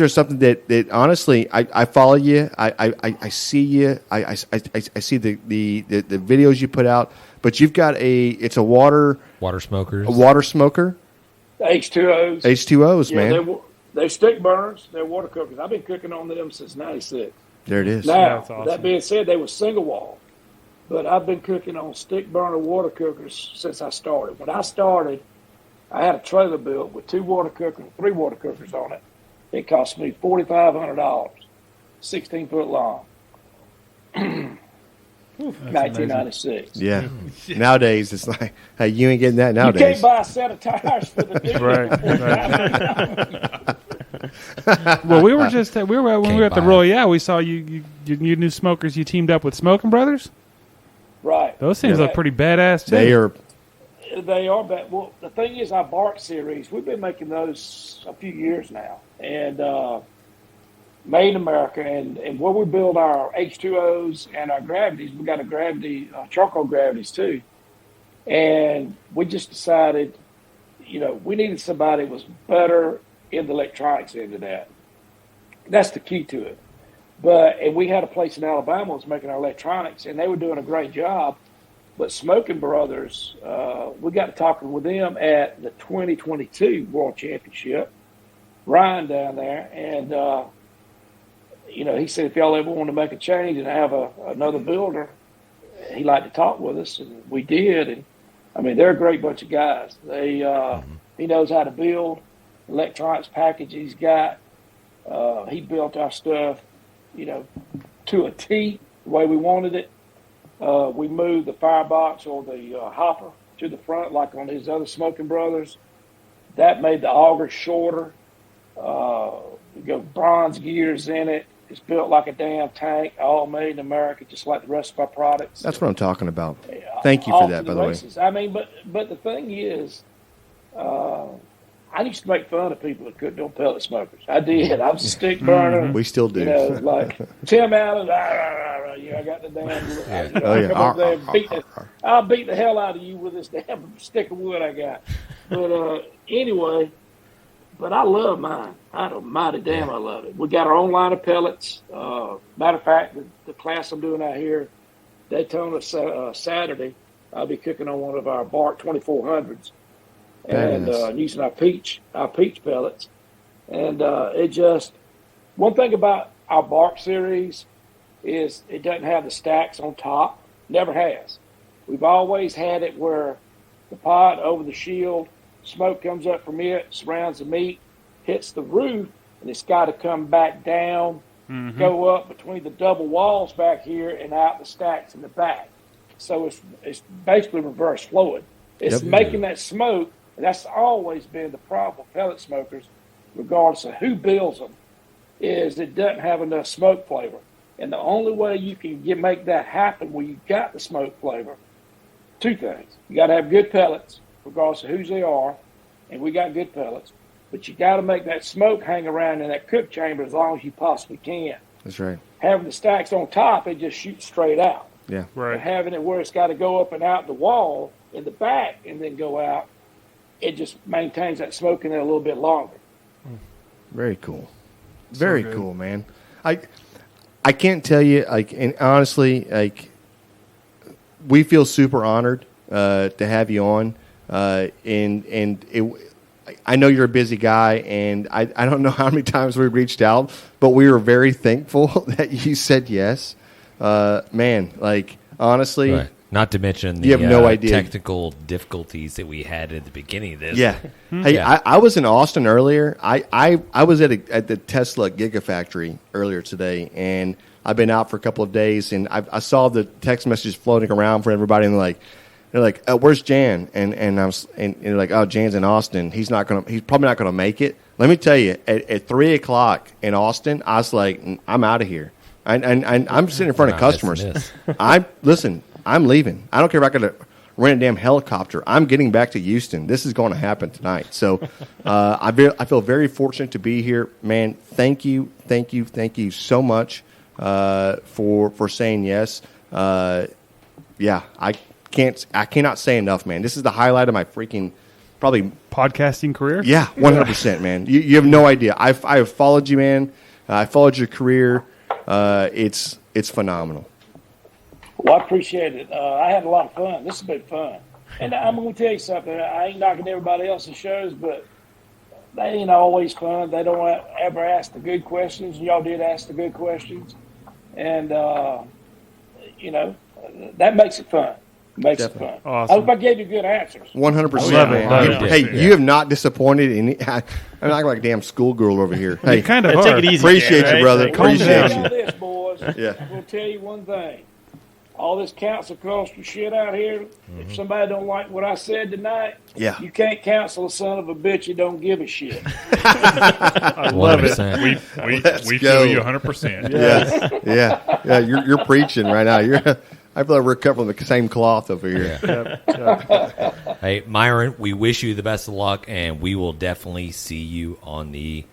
something that honestly, I follow you. I see you. I see the videos you put out. But you've got it's a water
smokers.
A water smoker.
H2Os.
H2Os, man.
They're stick burners. They're water cookers. I've been cooking on them since '96.
There it is.
Now,
awesome.
that being said, they were single wall. But I've been cooking on stick burner water cookers since I started. When I started, I had a trailer built with 2 water cookers, 3 water cookers on it. It cost me $4,500, 16 foot long. 1996.
Yeah. Nowadays, it's like, hey, you ain't getting that nowadays.
You can't buy a set of tires for the dude.
Right. Well, we were when we were at the Royale, we saw your new smokers. You teamed up with Smoking Brothers.
Right.
Those things look pretty badass too.
They are
bad. Well, the thing is, our Bark series, we've been making those a few years now, and made in America. And where we build our H2Os and our gravities, we got a gravity, charcoal gravities too. And we just decided, we needed somebody that was better in the electronics end of that. That's the key to it. And we had a place in Alabama that was making our electronics, and they were doing a great job. But Smoking Brothers, we got to talking with them at the 2022 World Championship. Ryan down there, and he said if y'all ever want to make a change and have another builder, he'd like to talk with us, and we did. And I mean, they're a great bunch of guys. He knows how to build electronics package. He's got. He built our stuff, to a T, the way we wanted it. We moved the firebox or the hopper to the front, like on his other Smoking Brothers. That made the auger shorter. We got bronze gears in it. It's built like a damn tank, all made in America, just like the rest of our products.
That's what I'm talking about. Thank you for that, by the way.
I mean, but the thing is, I used to make fun of people that couldn't do pellet smokers. I did. I was a stick burner.
We still do.
Like Tim Allen. I got the damn. I'll beat the hell out of you with this damn stick of wood I got. But anyway, but I love mine. I love it. We got our own line of pellets. Matter of fact, the class I'm doing out here, Daytona Saturday, I'll be cooking on one of our Bark 2400s. And using our peach pellets. And one thing about our Bark series is it doesn't have the stacks on top. Never has. We've always had it where the pot over the shield, smoke comes up from it, surrounds the meat, hits the roof, and it's got to come back down, go up between the double walls back here and out the stacks in the back. So it's basically reverse flowing. It's making that smoke. And that's always been the problem with pellet smokers, regardless of who builds them, is it doesn't have enough smoke flavor. And the only way you can make that happen when you got the smoke flavor, 2 things. You got to have good pellets, regardless of whose they are, and we got good pellets. But you got to make that smoke hang around in that cook chamber as long as you possibly can.
That's right.
Having the stacks on top, it just shoots straight out.
Yeah.
Right.
But having it where it's got to go up and out the wall in the back and then go out, it just maintains that smoke in there a little bit longer.
Very cool. Very cool, man. I can't tell you, and honestly, we feel super honored to have you on. I know you're a busy guy, and I don't know how many times we reached out, but we were very thankful that you said yes. Man, honestly.
Right. Not to mention the
you have no idea.
Technical difficulties that we had at the beginning of this.
Yeah. Hey, I was in Austin earlier. I was at the Tesla Gigafactory earlier today, and I've been out for a couple of days, and I saw the text messages floating around for everybody, and they're like, where's Jan? And they're like, oh, Jan's in Austin. He's probably not gonna make it. Let me tell you, at 3:00 in Austin, I was like, I'm out of here. And I'm sitting in front of customers. I'm leaving. I don't care if I got to rent a damn helicopter. I'm getting back to Houston. This is going to happen tonight. So I feel very fortunate to be here, man. Thank you so much for saying yes. I cannot say enough, man. This is the highlight of my freaking probably
podcasting career.
Yeah, 100%, man. You have no idea. I have followed you, man. I followed your career. It's phenomenal.
Well, I appreciate it. I had a lot of fun. This has been fun. And I'm going to tell you something. I ain't knocking everybody else's shows, but they ain't always fun. They don't ever ask the good questions. Y'all did ask the good questions. And, that makes it fun. Makes
Definitely.
it fun.
Awesome.
I hope I gave you good answers.
100%.
Love it.
Man.
Love it.
Hey, you have not disappointed any. I'm not like a damn schoolgirl over here. Hey,
You kind of
Take
are.
it easy.
appreciate
right?
you, brother.
Like,
Calm
Appreciate
down.
All
you.
this, boys.
Yeah.
I'm going to tell you one thing. All this council culture shit out here, if somebody don't like what I said tonight,
Yeah.
you can't counsel a son of a bitch who don't give a shit.
I love it.
100%.
We
go.
feel you 100%.
Yeah. You're preaching right now. I feel like we're cut from the same cloth over here.
Hey, Myron, we wish you the best of luck, and we will definitely see you on the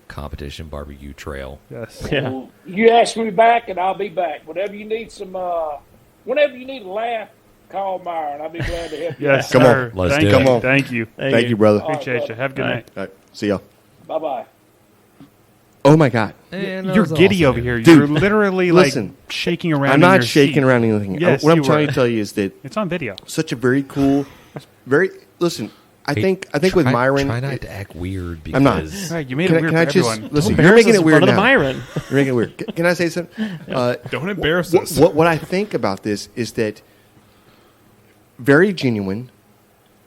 competition barbecue trail.
Yes.
Yeah.
Well, you ask me back, and I'll be back. Whenever you need whenever you need a laugh, call Myron. I'll be glad to help you.
Yes,
Come
sir.
on. Let's
Thank
do
you.
it.
Come on.
Thank you.
Thank you, brother.
Appreciate you. Have a good night.
All right, see y'all.
Bye-bye.
Oh my God.
You're giddy over here.
Dude,
You're literally
listen,
like shaking around.
I'm
in
not
your
shaking
seat.
around anything.
Yes,
what I'm
you
trying
were.
to tell you is that
It's on video.
such a very cool, listen. I think with Myron,
try not to act weird because
I'm not.
Right, you made
Can
it weird
I
for
just
everyone.
listen?
Don't
You're making
embarrass
it
us
weird
in front of
now.
Myron.
You're making it weird. Can I say something?
Don't embarrass us.
What I think about this is that very genuine,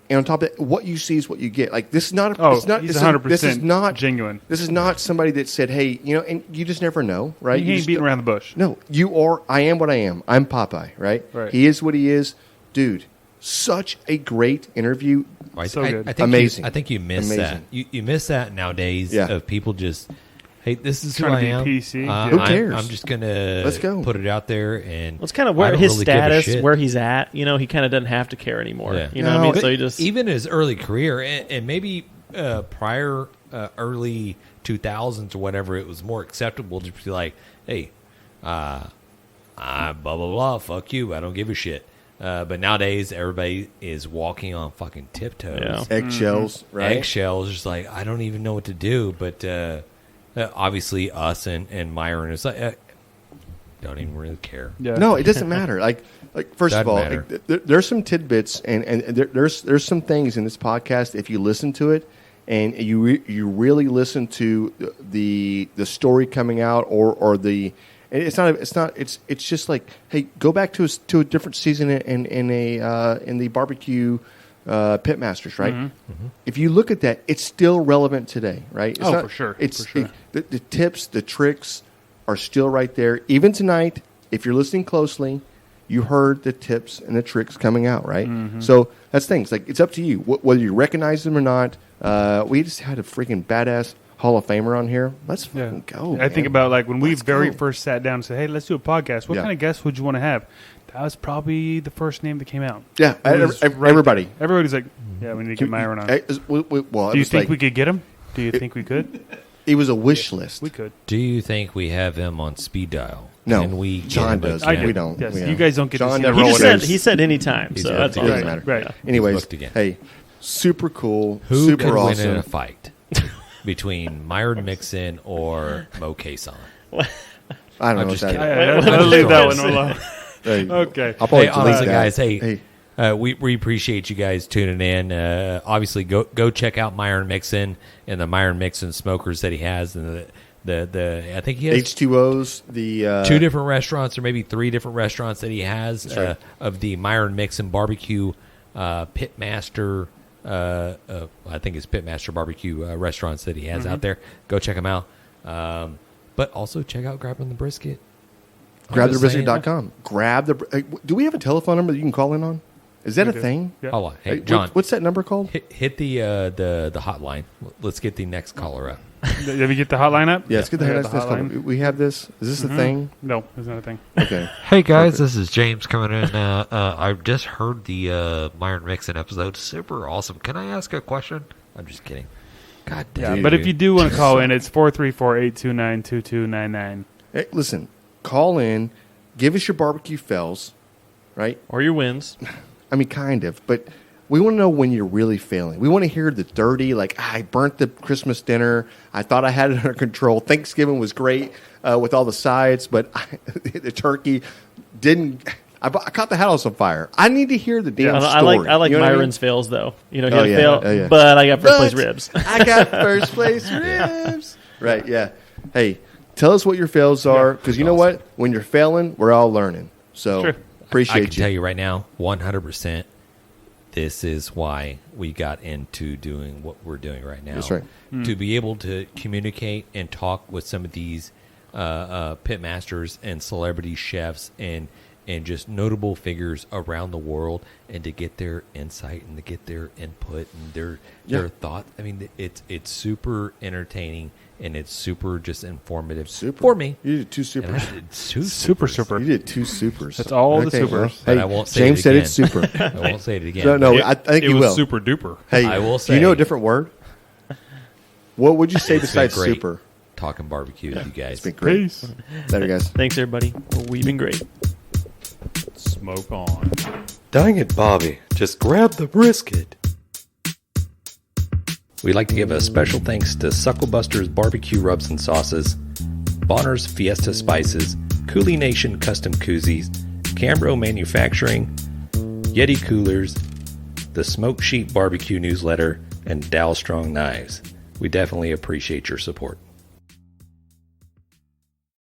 and on top of that, what you see is what you get. Like this is not.
Oh,
it's not.
he's
This
100%
is not
genuine.
This is not somebody that said, "Hey, and you just never know, right?"
He
You
ain't
just
beating
don't-
around the bush.
No, you are. I am what I am. I'm Popeye, right?
Right.
He is what he is, dude. Such a great interview.
So good.
I think
Amazing.
I think you miss
Amazing.
that. You miss that nowadays
Yeah.
of people just, hey, this is
Trying
who I
to be
am.
PC.
Who cares?
I'm just gonna
Let's go.
put it out there and
Well, it's kind of
I
where
don't
his
really give a
status,
shit.
where he's at. He kind of doesn't have to care anymore.
Yeah.
You know what I
No,
mean?
but
So he just
even his early career and maybe prior early 2000s or whatever, it was more acceptable to be like, hey, I blah blah blah, fuck you, I don't give a shit. But nowadays, everybody is walking on fucking tiptoes,
Yeah.
Eggshells, right?
eggshells. Just like I don't even know what to do. But obviously, us and Myron is like, don't even really care.
Yeah.
No, it doesn't matter. Like first of
Doesn't
all,
matter.
there's some tidbits and there's some things in this podcast. If you listen to it and you really listen to the story coming out or the it's just like, hey, go back to a different season in the barbecue Pitmasters, right?
Mm-hmm.
If you look at that, it's still relevant today, right? It's
Oh, for sure.
It's
For sure.
the tips, the tricks are still right there. Even tonight, if you're listening closely, you heard the tips and the tricks coming out, right?
Mm-hmm.
So that's things. Like, it's up to you, whether you recognize them or not. We just had a freaking badass Hall of Famer on here. Let's fucking go.
I think
man.
about like when we
Let's
very
go.
first sat down and said, "Hey, let's do a podcast. What
Yeah.
kind of guests would you want to have?" That was probably the first name that came out.
Yeah,
It was
everybody.
there. Everybody's like, "Yeah, we need to get Myron on."
Well,
Do you think we could get him? Do you think we could?
It was a wish list.
We could.
Do you think we have him on speed dial?
No,
Can we get
John
him
does.
again?
We don't.
Yes,
We
you
don't.
guys don't get to
John
see
never
him.
he
rolled
just said
those.
he said anytime.
He's
So
got
that's
to
all.
do
Doesn't
it.
matter.
Right.
Anyways,
Booked again.
hey, super cool,
Who
super
could
awesome.
win in a fight between Myron Mixon or Mo Kason?
I don't
I'm
know.
just
what
kidding.
that
I'll leave that one
Sorry.
alone.
Hey,
Okay.
I'll probably
Hey,
delete
honestly,
that.
guys, hey, we appreciate you guys tuning in. Obviously, go check out Myron Mixon and the Myron Mixon smokers that he has, and the I think he has
H2Os, the
two different restaurants or maybe three different restaurants that he has
right.
of the Myron Mixon barbecue Pitmaster. I think it's Pitmaster barbecue restaurants that he has out there. Go check them out. But also check out Grabbing the Brisket.
GrabTheBrisket.com. Grab the. Do we have a telephone number that you can call in on? Is that a thing?
Yeah.
Hold on. Hey,
Hey,
John,
what's that number called?
hit the hotline. Let's get the next caller up.
Did we get the hotline up?
Yeah, let's get the
We got
next call. We have this. Is this a thing?
No, it's not a thing.
Okay.
Hey guys,
Perfect.
this is James coming in. I just heard the Myron Mixon episode. Super awesome. Can I ask a question? I'm just kidding. God damn.
Yeah, but if you do want to call in, it's 434-829-2299.
Hey, listen, call in. Give us your barbecue fails, right?
Or your wins.
I mean, kind of, but we want to know when you're really failing. We want to hear the dirty, like, I burnt the Christmas dinner. I thought I had it under control. Thanksgiving was great with all the sides, but the turkey didn't. I caught the house on fire. I need to hear the damn story.
I like
You know what I mean?
Myron's fails though. He
Oh,
had
yeah,
a fail,
oh, yeah.
but I got first place
But
ribs.
I got first place ribs. Right, yeah. Hey, Tell us what your fails are, because you know what? When you're failing, we're all learning. So appreciate you.
I can tell you right now, 100%, this is why we got into doing what we're doing right now.
That's right.
To be able to communicate and talk with some of these pit masters and celebrity chefs and just notable figures around the world, and to get their insight and to get their input and their thoughts. I mean, it's super entertaining and it's super just informative for me.
You did 2 supers.
And I did 2
Super.
You did 2 supers.
That's all the supers.
But
Hey,
I won't say
James
it
said
again.
it's super.
I won't say it again.
No, I think
it
you
was
will.
super duper.
Hey,
I will
do you know
say-
a different word? What would you say
It's been
besides
great
super?
talking barbecue with you guys.
It's been great.
Peace.
Later, guys.
Thanks, everybody. We've been great.
Smoke on.
Dang it, Bobby. Just grab the brisket. We'd like to give a special thanks to Sucklebuster's Barbecue Rubs and Sauces, Bonner's Fiesta Spices, Cooley Nation Custom Koozies, Cambro Manufacturing, Yeti Coolers, the Smoke Sheep Barbecue Newsletter, and Dow Strong Knives. We definitely appreciate your support.